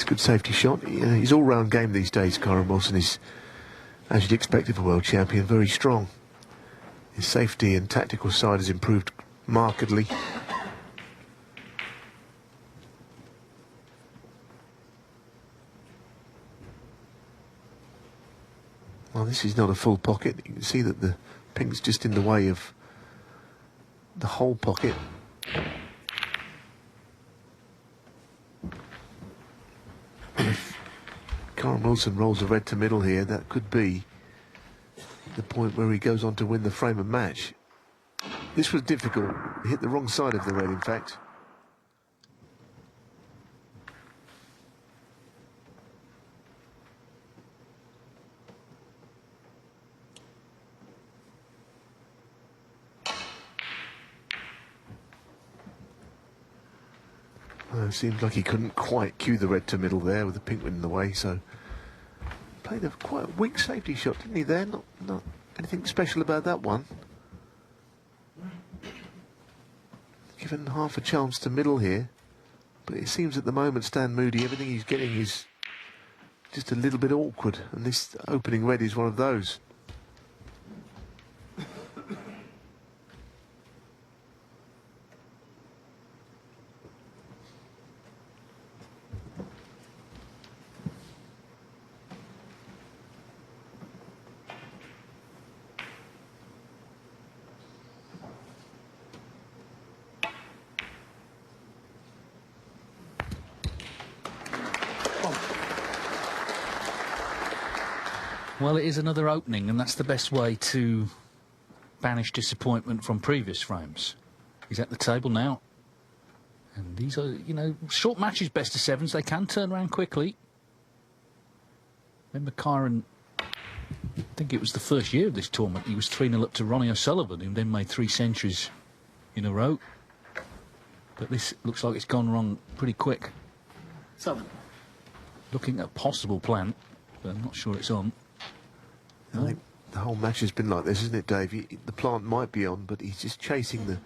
Good safety shot. His all-round game these days, Kyren Wilson, is, as you'd expect of a world champion, very strong. His safety and tactical side has improved markedly. Well, this is not a full pocket. You can see that the pink's just in the way of the whole pocket. Kyren Wilson rolls a red to middle here. That could be the point where he goes on to win the frame of match. This was difficult. He hit the wrong side of the red, in fact. It seemed like he couldn't quite cue the red to middle there with the pink in the way, so played a quite weak safety shot, didn't he there? Not anything special about that one. Given half a chance to middle here, but it seems at the moment, Stan Moody, everything he's getting is just a little bit awkward, and this opening red is one of those. Well, it is another opening, and that's the best way to banish disappointment from previous frames. He's at the table now. And these are, you know, short matches, best of sevens. They can turn around quickly. Remember Kyren, I think it was the first year of this tournament, he was 3-0 up to Ronnie O'Sullivan, who then made 3 centuries in a row. But this looks like it's gone wrong pretty quick. 7. Looking at a possible plan, but I'm not sure it's on. I think the whole match has been like this, isn't it, Dave? The plant might be on, but he's just chasing the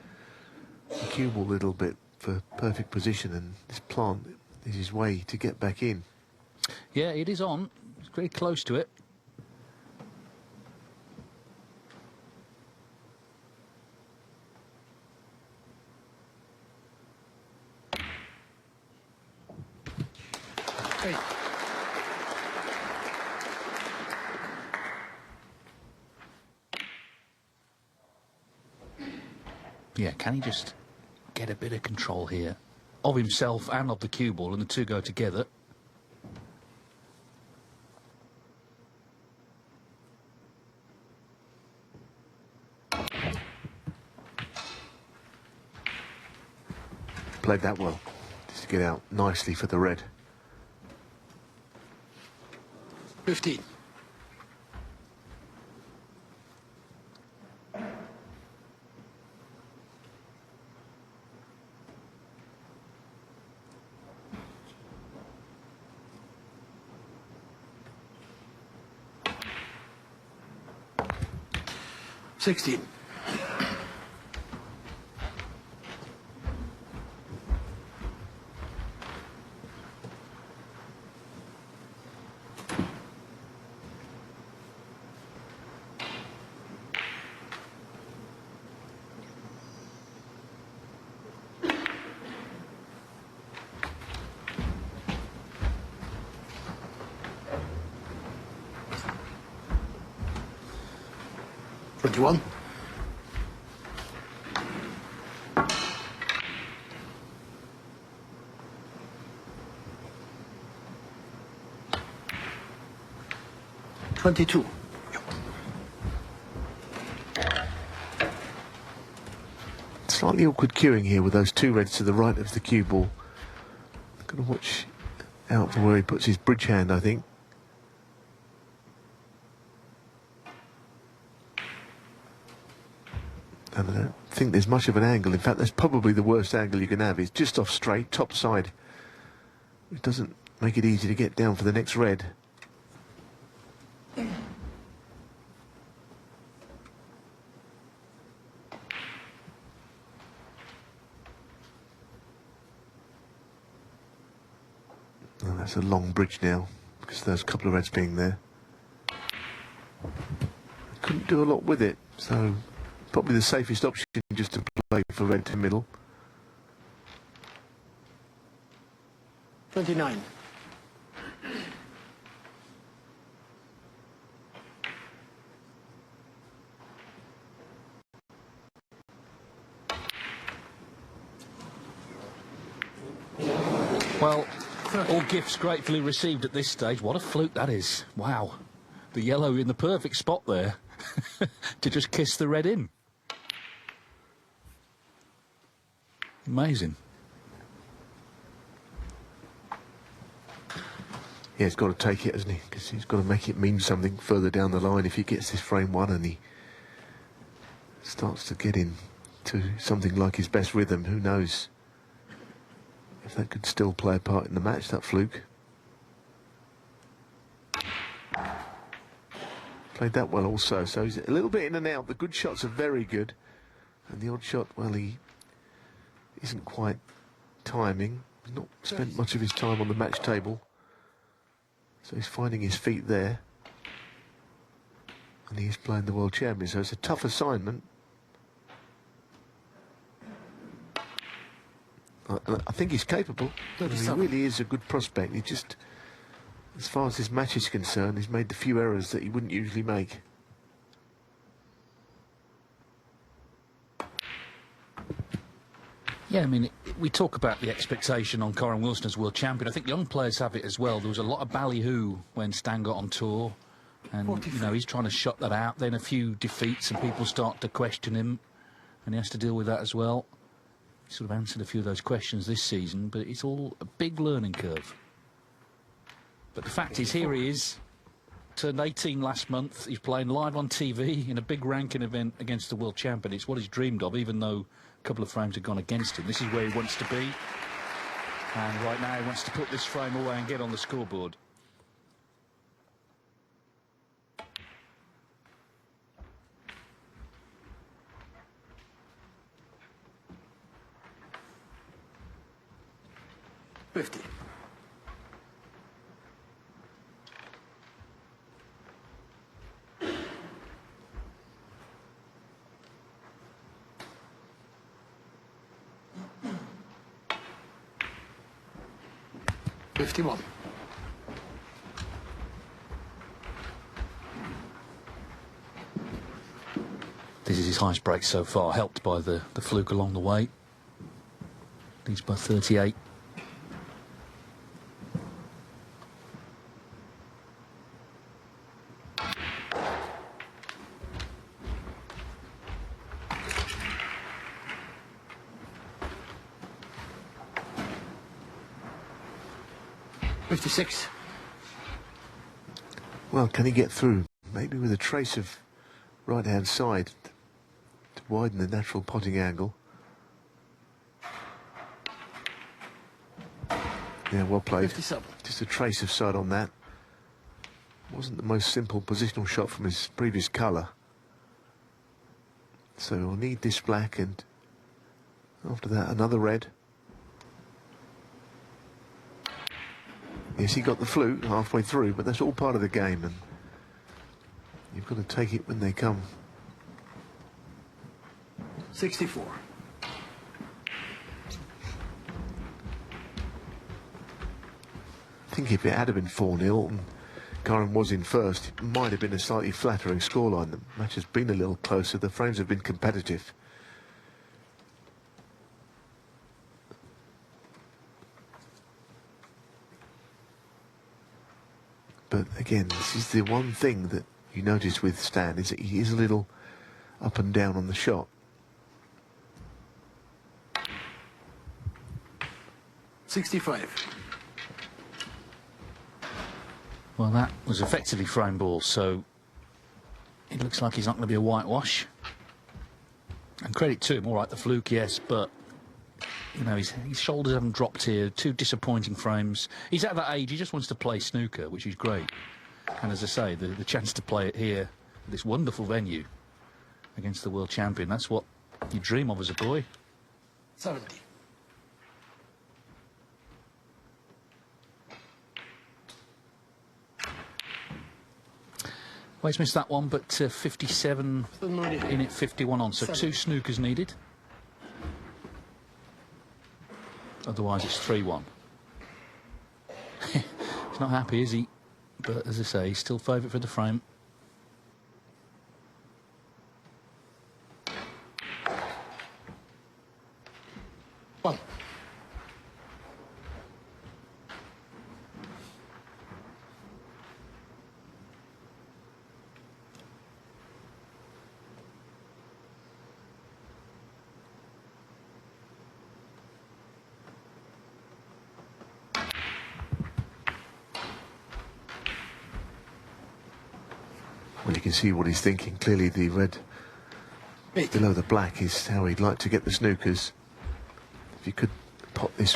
cue ball a little bit for perfect position, and this plant is his way to get back in. Yeah, it is on. It's very close to it. Hey. Yeah, can he just get a bit of control here of himself and of the cue ball, and the two go together? Played that well, just to get out nicely for the red. 15. 16. One. $22. Slightly awkward queuing here with those two reds to the right of the cue ball. Got to watch out for where he puts his bridge hand, I think. And I don't think there's much of an angle. In fact, that's probably the worst angle you can have. It's just off straight, top side. It doesn't make it easy to get down for the next red. Oh, that's a long bridge now, because of those couple of reds being there. Couldn't do a lot with it, so probably the safest option just to play for red to middle. 29. Well, all gifts gratefully received at this stage. What a fluke that is. Wow. The yellow in the perfect spot there to just kiss the red in. Amazing. Yeah, he's got to take it, hasn't he? Because he's got to make it mean something further down the line. If he gets this frame one and he starts to get into something like his best rhythm, who knows if that could still play a part in the match, that fluke. Played that well also, so he's a little bit in and out. The good shots are very good, and the odd shot, well, he isn't quite timing. He's not spent much of his time on the match table, so he's finding his feet there, and he's playing the world champion, so it's a tough assignment. I think he's capable. He really is a good prospect. He just, as far as his match is concerned, he's made the few errors that he wouldn't usually make. Yeah, I mean, we talk about the expectation on Kyren Wilson as world champion. I think young players have it as well. There was a lot of ballyhoo when Stan got on tour, and, you know, he's trying to shut that out. Then a few defeats and people start to question him, and he has to deal with that as well. He sort of answered a few of those questions this season, but it's all a big learning curve. But the fact is, here he is, turned 18 last month. He's playing live on TV in a big ranking event against the world champion. It's what he's dreamed of, even though a couple of frames have gone against him. This is where he wants to be. And right now he wants to put this frame away and get on the scoreboard. $50. $51. This is his highest break so far, helped by the fluke along the way. Leads by 38. $56. Well, can he get through? Maybe with a trace of right-hand side to widen the natural potting angle. Yeah, well played. 57. Just a trace of side on that. Wasn't the most simple positional shot from his previous colour. So we'll need this black, and after that another red. Yes, he got the fluke halfway through, but that's all part of the game, and you've got to take it when they come. 64. I think if it had been 4-0 and Kyren was in first, it might have been a slightly flattering scoreline. The match has been a little closer. The frames have been competitive. But again, this is the one thing that you notice with Stan, is that he is a little up and down on the shot. $65. Well, that was effectively frame ball, so it looks like he's not going to be a whitewash. And credit to him, all right, the fluke, yes, but, you know, his shoulders haven't dropped here. 2 disappointing frames. He's at that age, he just wants to play snooker, which is great. And as I say, the chance to play it here, this wonderful venue, against the world champion, that's what you dream of as a boy. 70. Well, he's missed that one, but 57 in it, 51 on, so 2 snookers needed. Otherwise, it's 3-1. He's not happy, is he? But as I say, he's still favourite for the frame. One. Well, you can see what he's thinking. Clearly the red 8. below the black is how he'd like to get the snookers. If you could pot this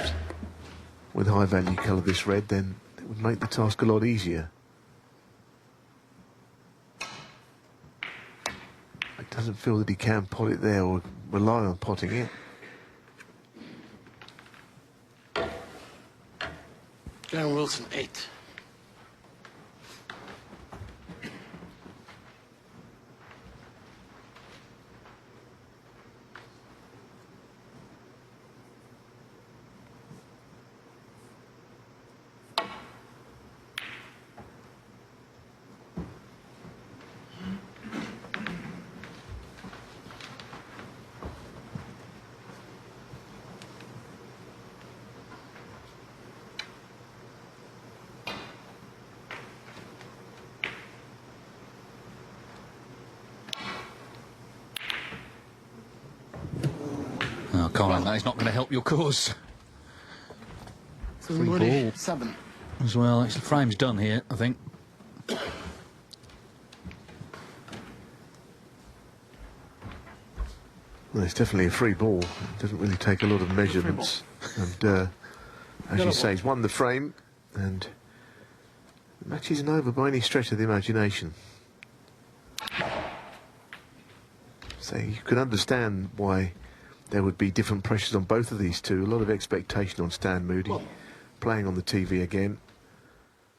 with high value colour, this red, then it would make the task a lot easier. It doesn't feel that he can pot it there or rely on potting it. Kyren Wilson, 8. Oh, Kyren, that is not going to help your cause. Free Moody, ball. 7. As well, the frame's done here, I think. Well, it's definitely a free ball. It doesn't really take a lot of measurements. And as you say, he's won the frame, and the match isn't over by any stretch of the imagination. So you can understand why there would be different pressures on both of these two. A lot of expectation on Stan Moody, playing on the TV again.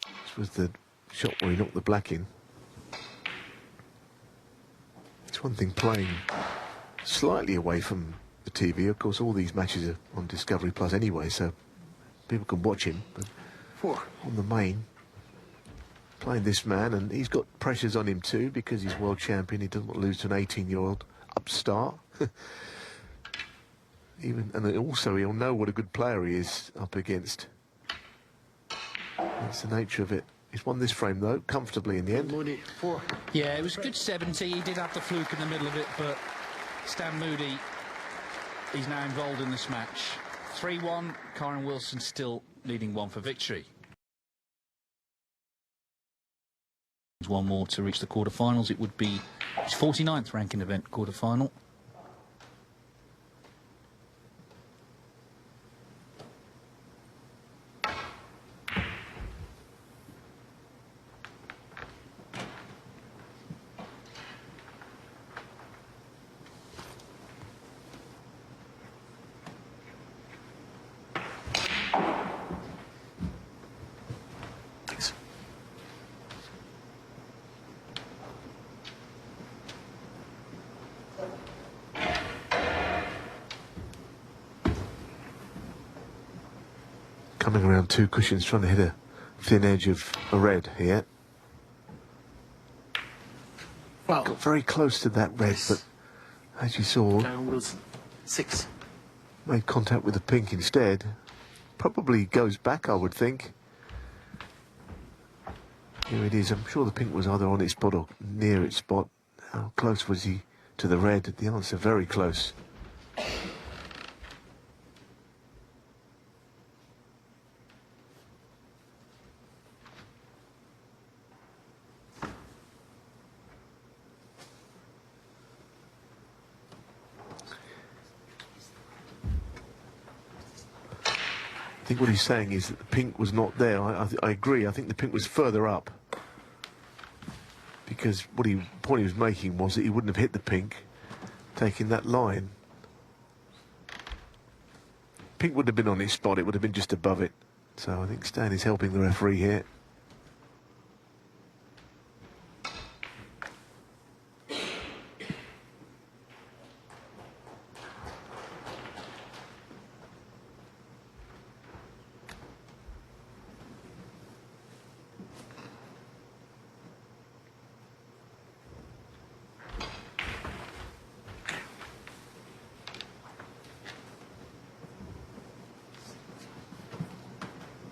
This was the shot where he knocked the black in. It's one thing playing slightly away from the TV. Of course, all these matches are on Discovery Plus anyway, so people can watch him. But 4. on the main, playing this man, and he's got pressures on him too because he's world champion. He doesn't want to lose to an 18-year-old upstart. And also he'll know what a good player he is up against. That's the nature of it. He's won this frame though, comfortably in the end. Moody, 4. Yeah, it was a good 70. He did have the fluke in the middle of it, but Stan Moody, he's now involved in this match. 3-1, Kyren Wilson still leading 1 for victory. There's one more to reach the quarterfinals. It would be his 49th ranking event quarterfinal. Coming around 2 cushions, trying to hit a thin edge of a red here. Well, Got very close to that red, but as you saw, Kyren Wilson, 6. made contact with the pink instead. Probably goes back, I would think. Here it is. I'm sure the pink was either on its spot or near its spot. How close was he to the red? The answer, very close. I think what he's saying is that the pink was not there. I agree. I think the pink was further up. Because the point he was making was that he wouldn't have hit the pink taking that line. Pink would have been on his spot. It would have been just above it. So I think Stan is helping the referee here.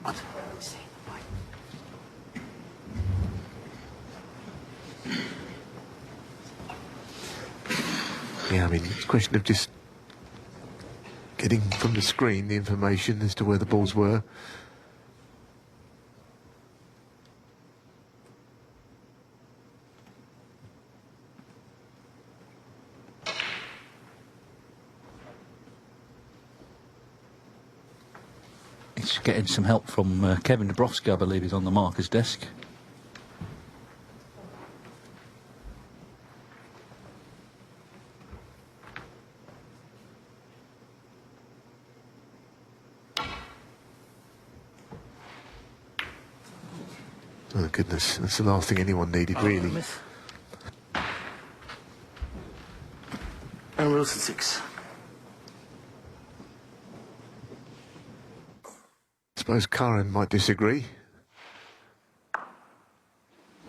What? Yeah, I mean, it's a question of just getting from the screen the information as to where the balls were. He's getting some help from Kevin Dabrowski, I believe, is on the marker's desk. Oh, goodness. That's the last thing anyone needed, really. Miss. Kyren Wilson, 6. I suppose Kyren might disagree.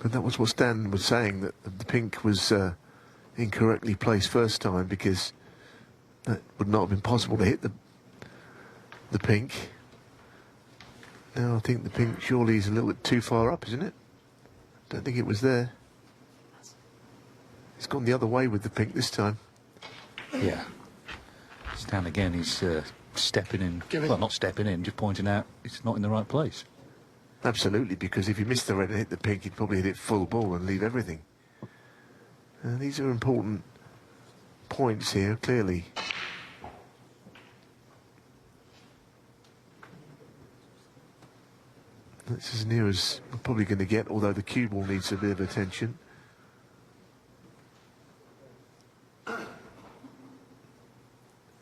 But that was what Stan was saying, that the pink was incorrectly placed first time, because that would not have been possible to hit the pink. Now I think the pink surely is a little bit too far up, isn't it? Don't think it was there. It's gone the other way with the pink this time. Yeah. Stan again, he's stepping in. Give it. Well, not stepping in, just pointing out it's not in the right place. Absolutely, because if he missed the red and hit the pink, he'd probably hit it full ball and leave everything. These are important points here, clearly. That's as near as we're probably going to get, although the cue ball needs a bit of attention.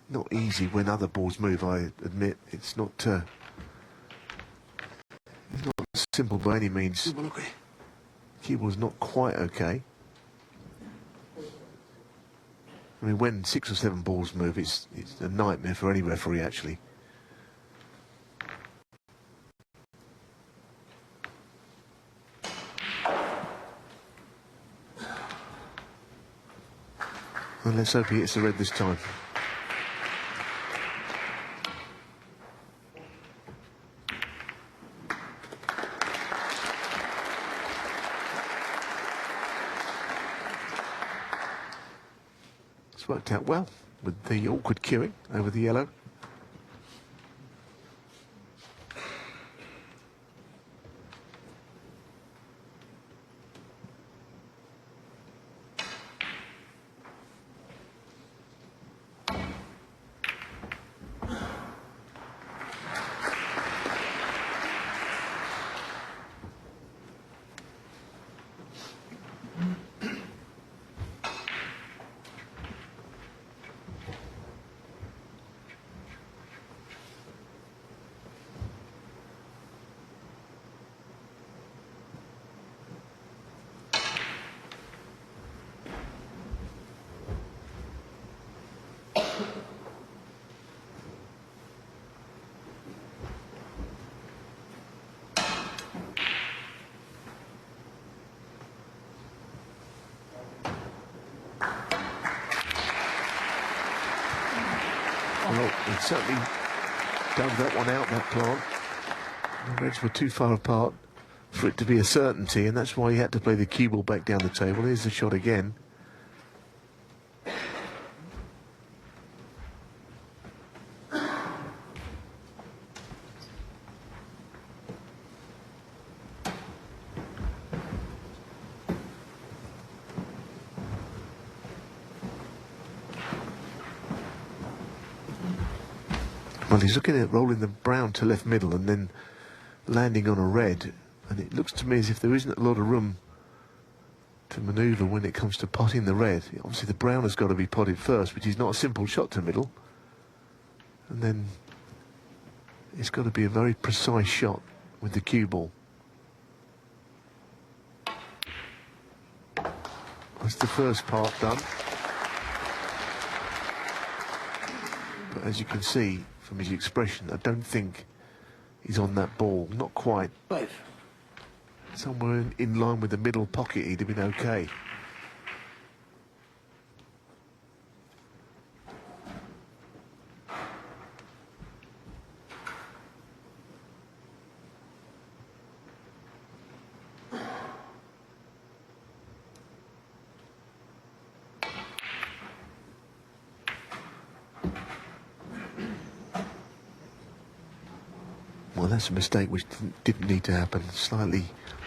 Not easy when other balls move, I admit. It's not simple by any means. Cue ball's not quite okay. I mean, when 6 or 7 balls move, it's a nightmare for any referee, actually. Well, let's hope he hits the red this time. It's worked out well with the awkward queuing over the yellow. Well, he certainly dug that one out, that plant. The reds were too far apart for it to be a certainty, and that's why he had to play the cue ball back down the table. Here's the shot again. Well, he's looking at rolling the brown to left middle and then landing on a red, and it looks to me as if there isn't a lot of room to manoeuvre when it comes to potting the red. Obviously the brown has got to be potted first, which is not a simple shot to middle, and then it's got to be a very precise shot with the cue ball. That's the first part done, but as you can see from his expression, I don't think he's on that ball, not quite. 5. Somewhere in line with the middle pocket, he'd have been okay. Well, that's a mistake which didn't need to happen. Slightly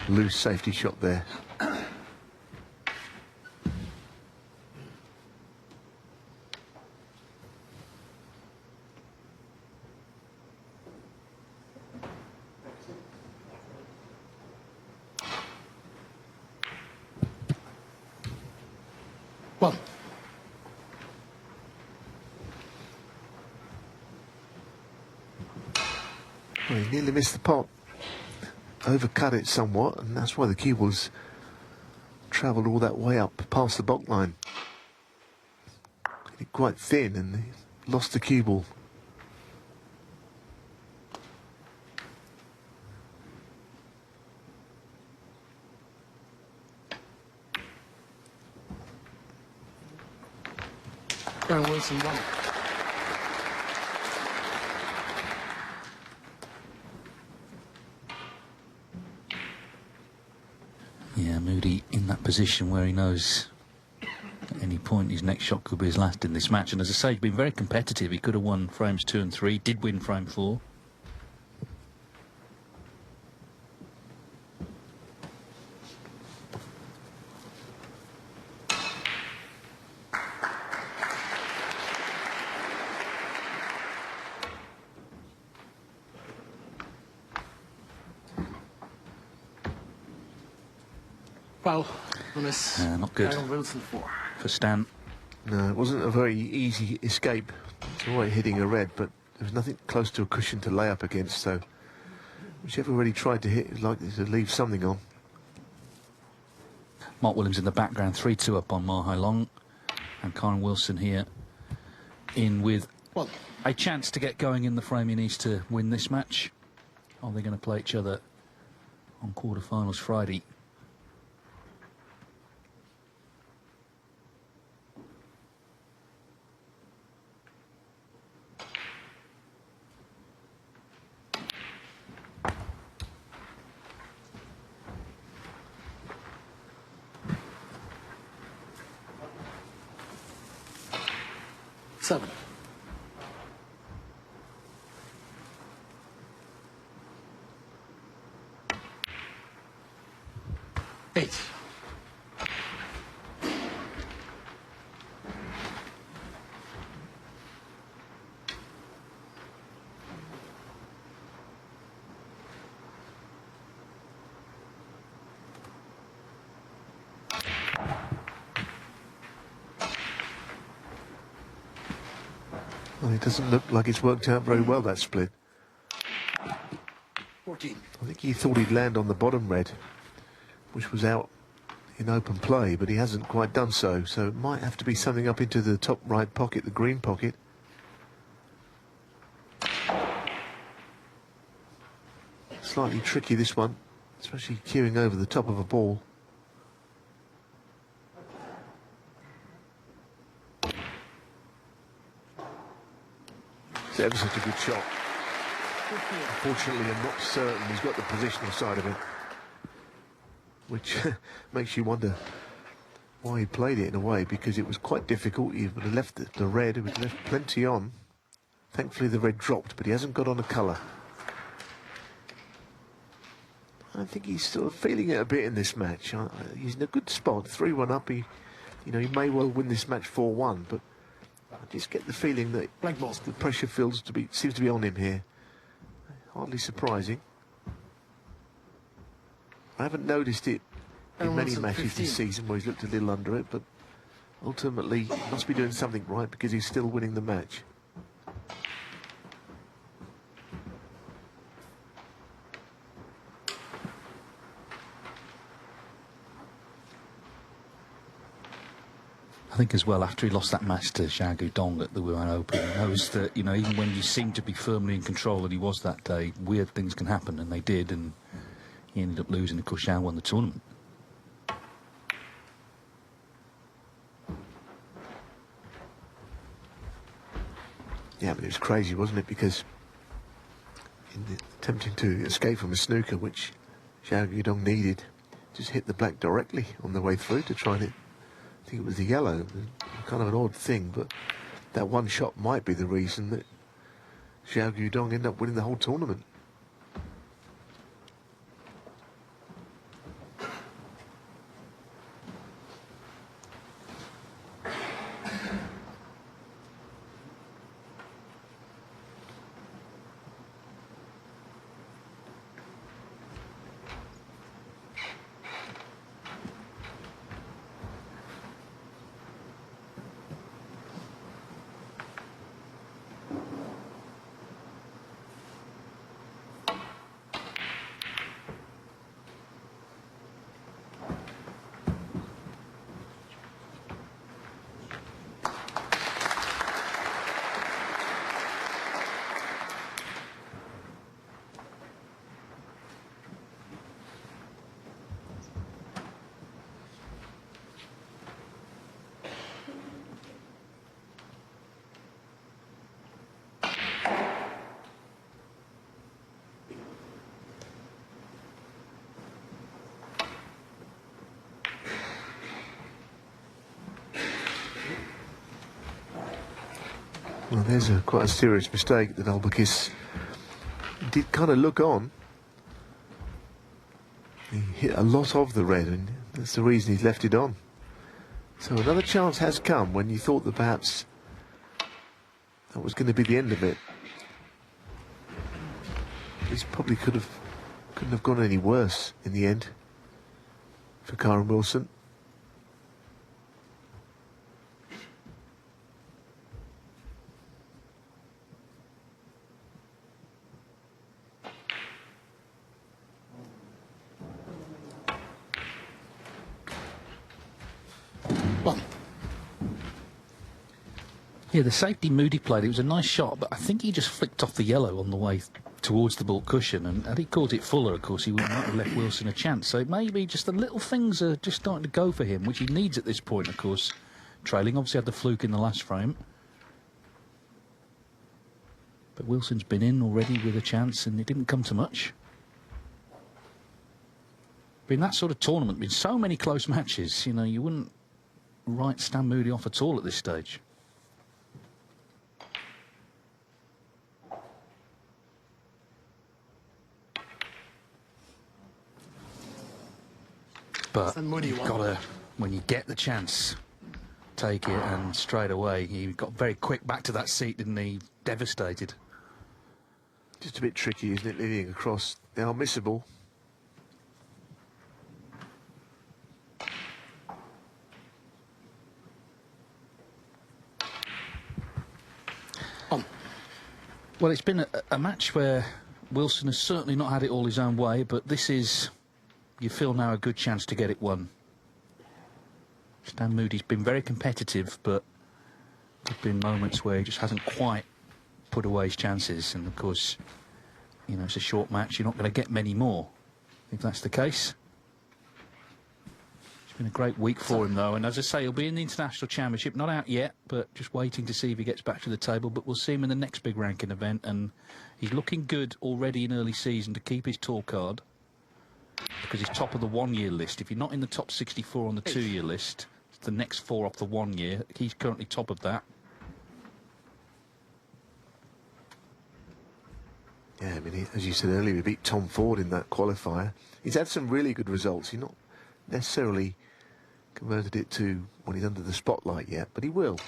loose safety shot there. One. Well, he nearly missed the pot. Overcut it somewhat, and that's why the cue ball's travelled all that way up past the baulk line. Hit it quite thin, and he lost the cue ball. Kyren Wilson 1. Yeah, Moody in that position where he knows at any point his next shot could be his last in this match. And as I say, he's been very competitive. He could have won frames 2 and 3, did win frame 4. Foul on this. Not good Kyren Wilson 4. for Stan. No, it wasn't a very easy escape. It's all right hitting a red, but there was nothing close to a cushion to lay up against, so whichever really tried to hit, likely to leave something on. Mark Williams in the background, 3-2 up on Mahai Long. And Kyren Wilson here in with One. a chance to get going in the frame. He needs to win this match. Are they going to play each other on quarterfinals Friday? Seven. 8. Well, it doesn't look like it's worked out very well, that split. 14. I think he thought he'd land on the bottom red, which was out in open play, but he hasn't quite done so. So it might have to be something up into the top right pocket, the green pocket. Slightly tricky, this one, especially queuing over the top of a ball. It's ever such a good shot. Unfortunately, I'm not certain he's got the positional side of it, which makes you wonder why he played it in a way, because it was quite difficult. He would have left the red, he would have left plenty on. Thankfully, the red dropped, but he hasn't got on a colour. I think he's sort of feeling it a bit in this match. He's in a good spot, 3-1 up. He may well win this match 4-1, but I just get the feeling that Blank ball. the pressure seems to be on him here. Hardly surprising. I haven't noticed it in And many Wilson, matches 15. this season where he's looked a little under it, but ultimately he must be doing something right because he's still winning the match. I think as well, after he lost that match to Zhao Guodong at the Wuhan Open, he knows that, you know, even when you seem to be firmly in control that he was that day, weird things can happen, and they did, and he ended up losing. Of course, Zhao won the tournament. Yeah, but it was crazy, wasn't it? Because attempting to escape from a snooker, which Zhao Guodong needed, just hit the black directly on the way through to try and I think it was the yellow. Kind of an odd thing, but that one shot might be the reason that Zhao Guodong ended up winning the whole tournament. Well, there's quite a serious mistake that Albuquerque did kind of look on. He hit a lot of the red, and that's the reason he's left it on. So another chance has come when you thought that perhaps that was going to be the end of it. This probably couldn't have gone any worse in the end for Kyren Wilson. Yeah, the safety Moody played, it was a nice shot, but I think he just flicked off the yellow on the way towards the ball cushion, and had he caught it fuller, of course, he might have left Wilson a chance. So maybe just the little things are just starting to go for him, which he needs at this point, of course. Trailing, obviously had the fluke in the last frame. But Wilson's been in already with a chance, and it didn't come to much. But in that sort of tournament, been so many close matches, you know, you wouldn't write Stan Moody off at all at this stage. But Moody you've won. got to, when you get the chance, take it, and straight away he got very quick back to that seat, didn't he? Devastated. Just a bit tricky, isn't it, leading across. They are missable. Well, it's been a match where Wilson has certainly not had it all his own way, but this is, you feel now, a good chance to get it won. Stan Moody's been very competitive, but there've been moments where he just hasn't quite put away his chances. And of course, you know, it's a short match. You're not going to get many more if that's the case. It's been a great week for him, though. And as I say, he'll be in the International Championship. Not out yet, but just waiting to see if he gets back to the table. But we'll see him in the next big ranking event. And he's looking good already in early season to keep his tour card, because he's top of the 1 year list. If you're not in the top 64 on the 2 year list, it's the next 4 off the 1 year. He's currently top of that. Yeah, I mean, as you said earlier, he beat Tom Ford in that qualifier. He's had some really good results. He's not necessarily converted it to when he's under the spotlight yet, but he will.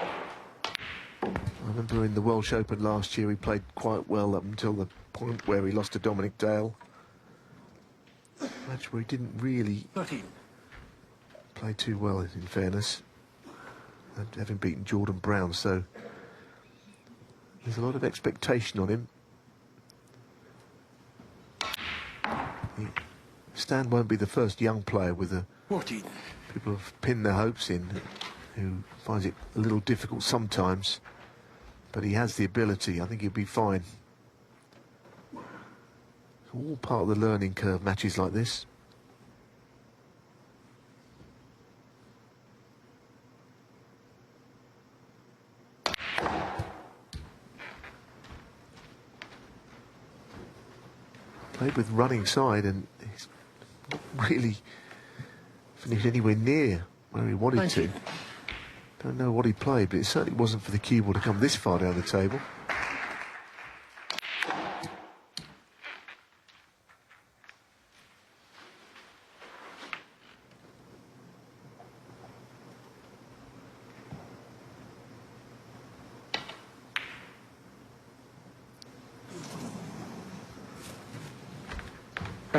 I remember in the Welsh Open last year, he played quite well up until the point where he lost to Dominic Dale. A match where he didn't really 13. play too well, in fairness, and having beaten Jordan Brown, so there's a lot of expectation on him. Stan won't be the first young player with a 14. people have pinned their hopes in, who finds it a little difficult sometimes, but he has the ability. I think he'll be fine. It's all part of the learning curve, matches like this. Played with running side, and he's not really finished anywhere near where he wanted 19. to. Don't know what he played, but it certainly wasn't for the cue ball to come this far down the table.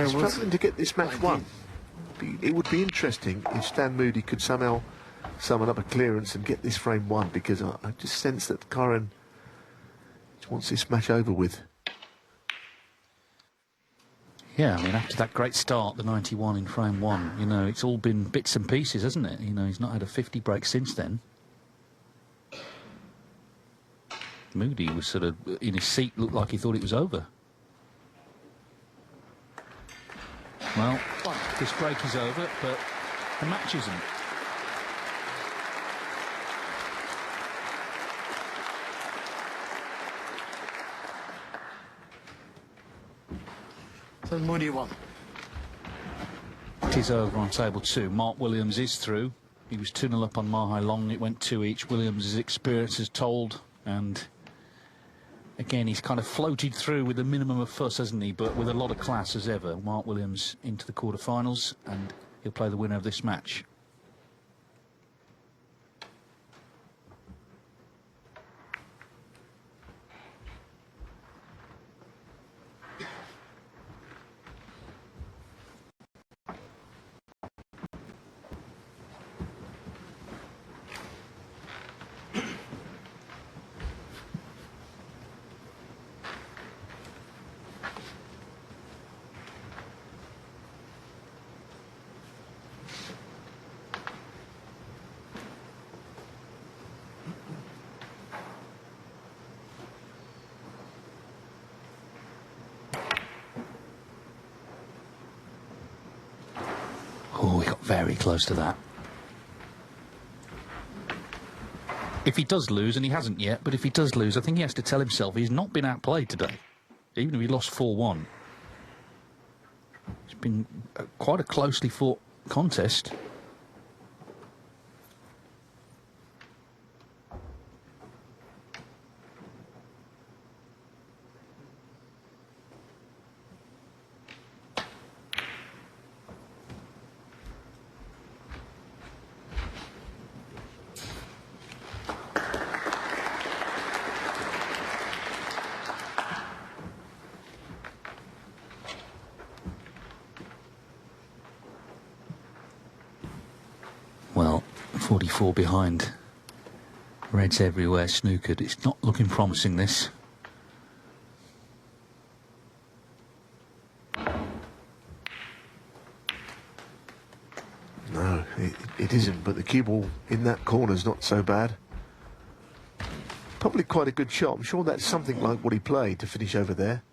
Struggling to get this match won. It would be interesting if Stan Moody could somehow summon up a clearance and get this frame won, because I just sense that Kyren wants this match over with. Yeah, I mean, after that great start, the 91 in frame 1, you know, it's all been bits and pieces, hasn't it? You know, he's not had a 50 break since then. Moody was sort of in his seat, looked like he thought it was over. Well, this break is over, but the match isn't. So Moody 1. It is over on table 2. Mark Williams is through. He was 2-0 up on Mahai Long. It went 2 each. Williams' experience has told, and again, he's kind of floated through with a minimum of fuss, hasn't he? But with a lot of class as ever. Mark Williams into the quarterfinals, and he'll play the winner of this match. Oh, he got very close to that. If he does lose, and he hasn't yet, but if he does lose, I think he has to tell himself he's not been outplayed today, even if he lost 4-1. It's been quite a closely fought contest. Well, 44 behind. Reds everywhere, snookered. It's not looking promising, this. No, it isn't, but the cue ball in that corner is not so bad. Probably quite a good shot. I'm sure that's something like what he played to finish over there.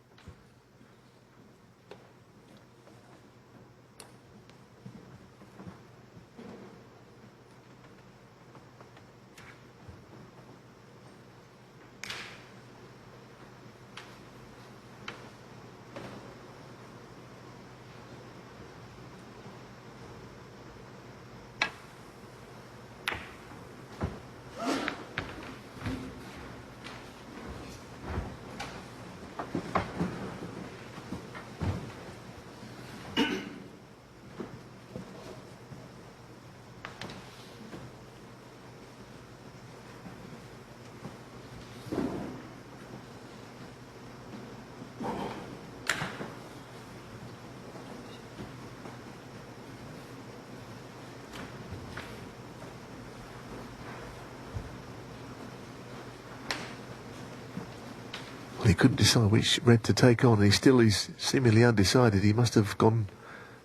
Well, he couldn't decide which red to take on. He still is seemingly undecided. He must have gone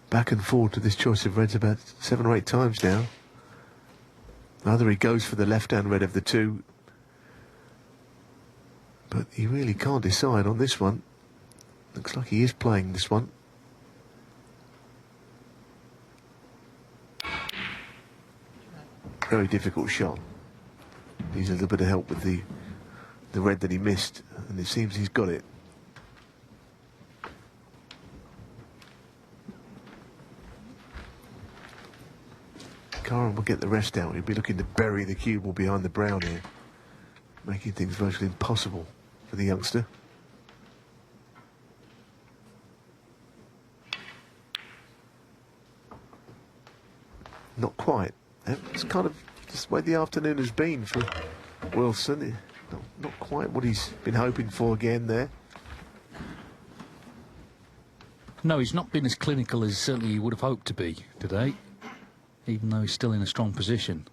back and forth to this choice of reds about 7 or 8 times now. Either he goes for the left-hand red of the two, but he really can't decide on this one. Looks like he is playing this one. Very difficult shot. Needs a little bit of help with the red that he missed, and it seems he's got it. Kyren will get the rest out. He'll be looking to bury the cue ball behind the brown here, making things virtually impossible for the youngster. Not quite. It's kind of just the way the afternoon has been for Wilson. Not quite what he's been hoping for again there. No, he's not been as clinical as certainly he would have hoped to be today, even though he's still in a strong position.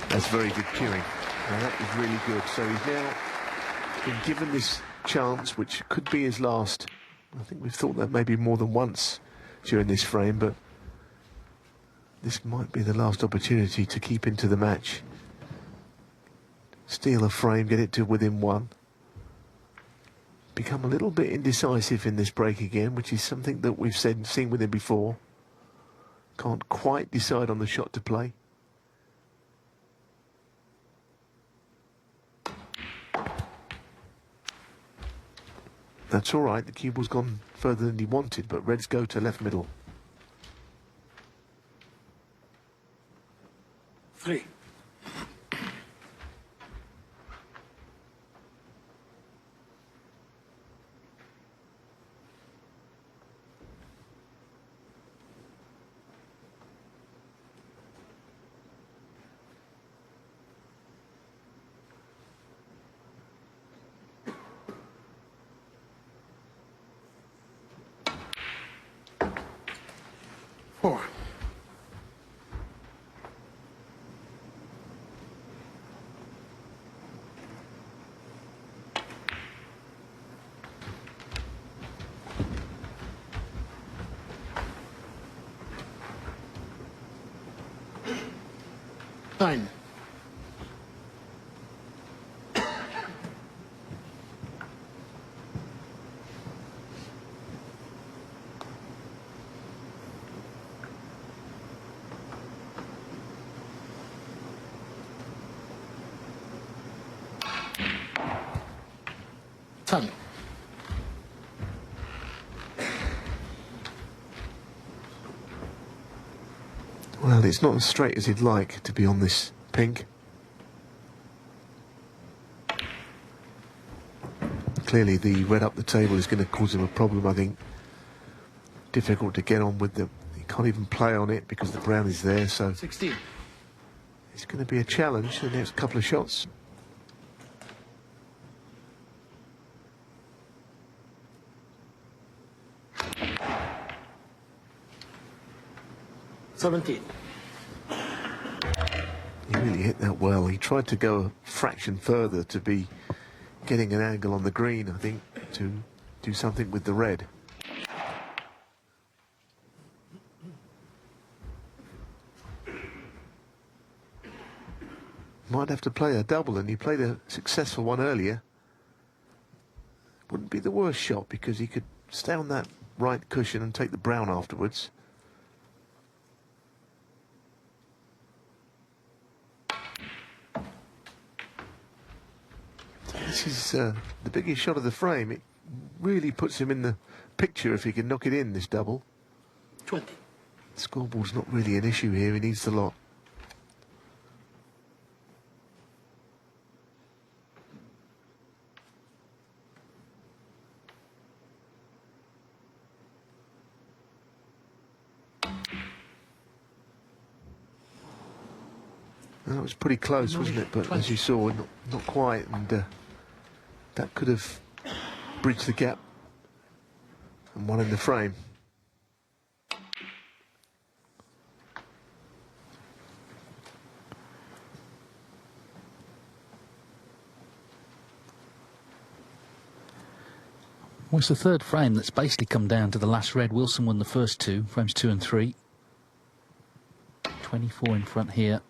That's very good cueing. Now that was really good. So he's now been given this chance, which could be his last. I think we've thought that maybe more than once during this frame, but this might be the last opportunity to keep into the match. Steal a frame, get it to within one. Become a little bit indecisive in this break again, which is something that we've seen with him before. Can't quite decide on the shot to play. That's all right. The cue ball's gone further than he wanted, but reds go to left middle. 3. Four. Nine. Ten. Well, it's not as straight as he'd like to be on this pink. Clearly the red up the table is going to cause him a problem, I think. difficult to get on with them. He can't even play on it because the brown is there, so 16. it's going to be a challenge the next couple of shots. He really hit that well. He tried to go a fraction further to be getting an angle on the green, I think, to do something with the red. Might have to play a double, and he played a successful one earlier. Wouldn't be the worst shot because he could stay on that right cushion and take the brown afterwards. This is the biggest shot of the frame. It really puts him in the picture if he can knock it in, this double. 20. The scoreboard's not really an issue here. He needs the lot. That was pretty close, wasn't it? But as you saw, not quite, and that could have bridged the gap and won in the frame. Well, it's the third frame that's basically come down to the last red. Wilson won the first two, frames 2 and 3. 24 in front here.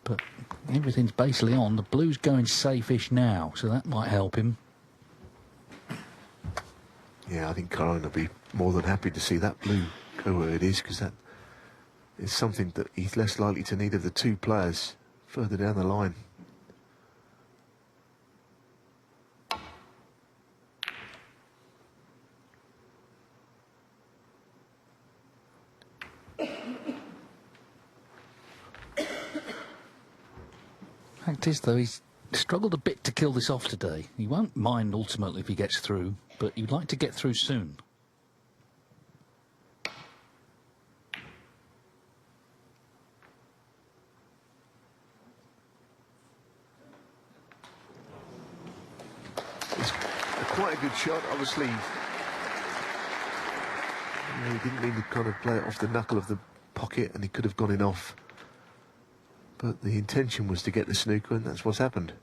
But everything's basically on. The blue's going safe-ish now, so that might help him. Yeah, I think Kyren will be more than happy to see that blue go where it is, because that is something that he's less likely to need of the two players further down the line. Fact is, though, he's struggled a bit to kill this off today. He won't mind ultimately if he gets through, but he'd like to get through soon. It's quite a good shot, obviously. He didn't mean to kind of play it off the knuckle of the pocket, and he could have gone in off. But the intention was to get the snooker, and that's what's happened.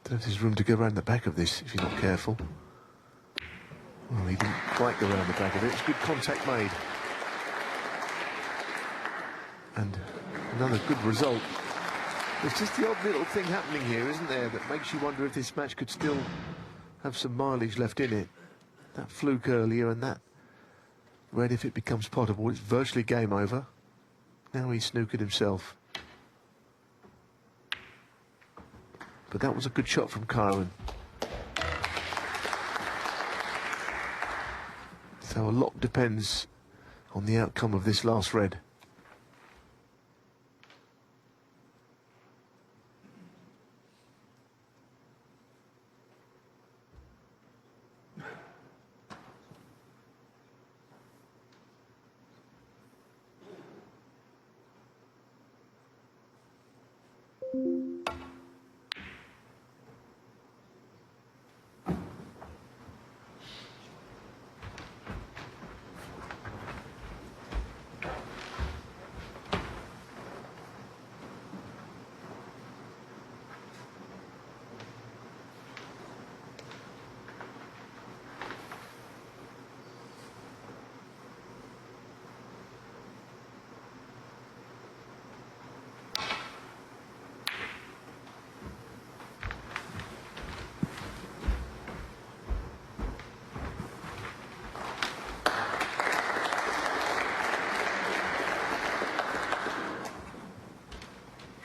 Don't know if there's room to go around the back of this if you're not careful. Well, he didn't quite go around the back of it. It's good contact made. And another good result. There's just the odd little thing happening here, isn't there, that makes you wonder if this match could still have some mileage left in it. That fluke earlier and that red, if it becomes potable, it's virtually game over. Now he's snookered himself. But that was a good shot from Kyren. So a lot depends on the outcome of this last red.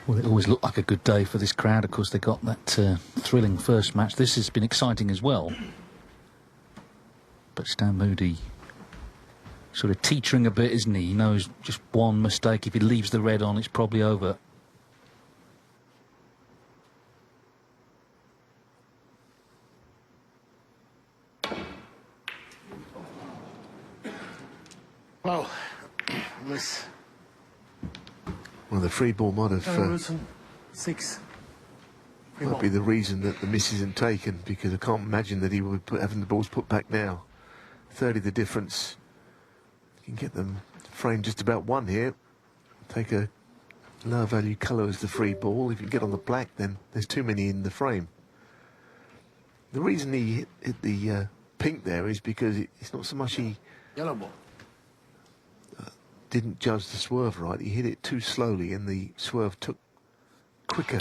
Well, it always looked like a good day for this crowd. Of course, they got that thrilling first match. This has been exciting as well. But Stan Moody sort of teetering a bit, isn't he? He knows just one mistake. If he leaves the red on, it's probably over. Well, miss. Well, the free ball might have Kyren Wilson, 6. Free might ball. be the reason that the miss isn't taken, because I can't imagine that he would put having the balls put back now. 30 the difference. You can get them framed just about one here. Take a lower value colour as the free ball. If you get on the black, then there's too many in the frame. The reason he hit the pink there is because it's not so much he Yellow ball. didn't judge the swerve right. He hit it too slowly, and the swerve took quicker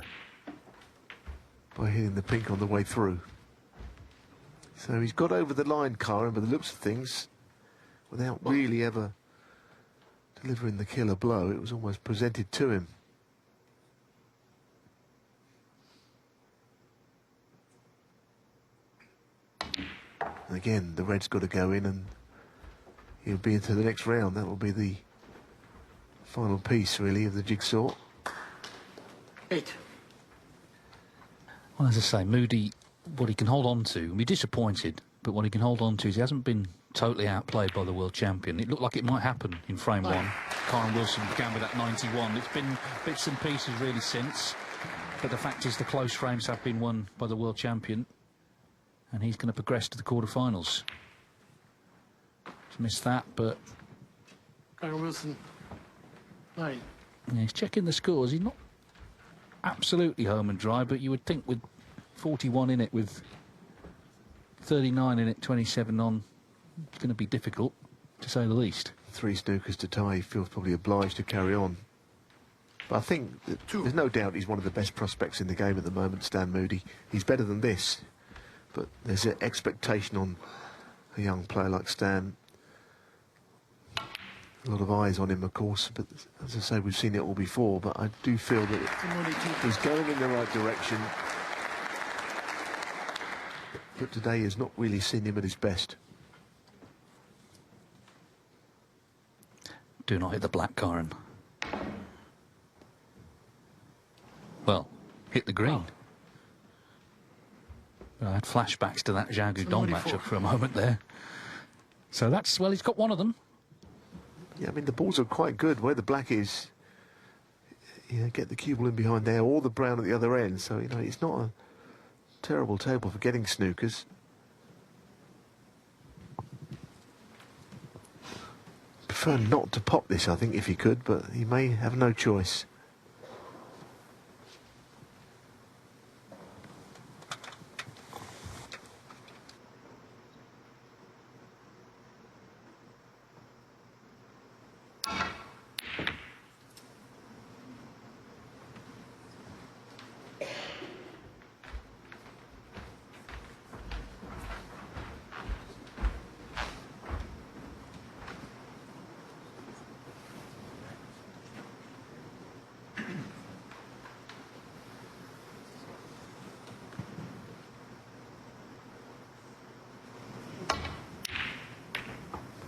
by hitting the pink on the way through. So he's got over the line, Kyren, by the looks of things, without really ever delivering the killer blow. It was almost presented to him. And again, the red's got to go in, and he'll be into the next round. That will be the final piece, really, of the jigsaw. 8. Well, as I say, Moody, what he can hold on to, and be disappointed, but what he can hold on to is he hasn't been totally outplayed by the world champion. It looked like it might happen in frame one. Kyren Wilson began with that 91. It's been bits and pieces really since, but the fact is the close frames have been won by the world champion, and he's going to progress to the quarterfinals. He's missed that, but Kyren Wilson, 9. yeah, he's checking the scores. He's not absolutely home and dry, but you would think with 41 in it, with 39 in it, 27 on, it's going to be difficult, to say the least. 3 snookers to tie. He feels probably obliged to carry on. But I think that there's no doubt he's one of the best prospects in the game at the moment, Stan Moody. He's better than this, but there's an expectation on a young player like Stan. A lot of eyes on him, of course, but as I say, we've seen it all before, but I do feel that he's going in the right direction. But today has not really seen him at his best. Do not hit the black, Kyren. Well, hit the green. But I had flashbacks to that Zhao Guidong matchup for a moment there. So that's, well, he's got one of them. Yeah, I mean, the balls are quite good. Where the black is, you know, get the cue ball in behind there, or the brown at the other end. So, you know, it's not a terrible table for getting snookers. Prefer not to pop this, I think, if he could, but he may have no choice.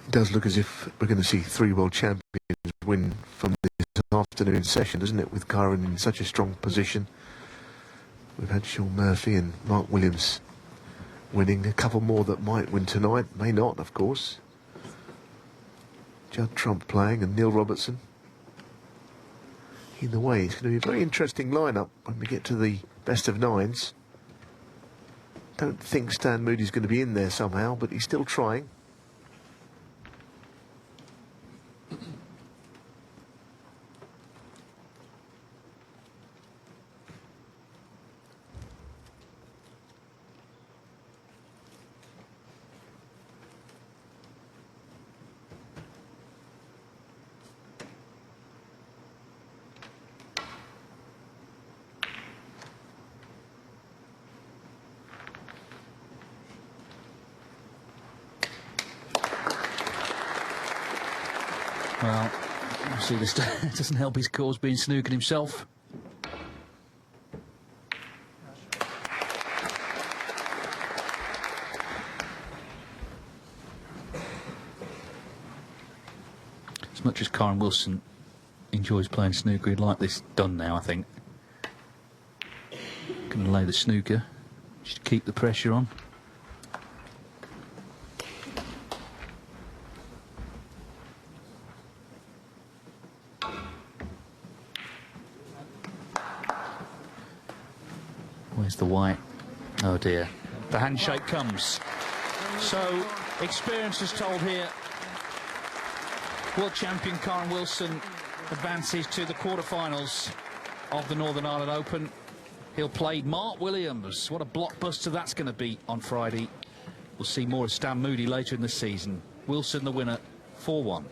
It does look as if we're going to see 3 world champions win from this afternoon session, doesn't it, with Kyren in such a strong position. We've had Sean Murphy and Mark Williams winning. A couple more that might win tonight, may not, of course. Judd Trump playing and Neil Robertson. Either way, it's going to be a very interesting lineup when we get to the best of 9s. Don't think Stan Moody's going to be in there somehow, but he's still trying. Well, obviously this doesn't help his cause being snookered himself. As much as Kyren Wilson enjoys playing snooker, he'd like this done now, I think. Going to lay the snooker, just keep the pressure on. Where's the white? Oh dear. The handshake comes. So, experience is told here. World champion Kyren Wilson advances to the quarterfinals of the Northern Ireland Open. He'll play Mark Williams. What a blockbuster that's going to be on Friday. We'll see more of Stan Moody later in the season. Wilson the winner, 4-1.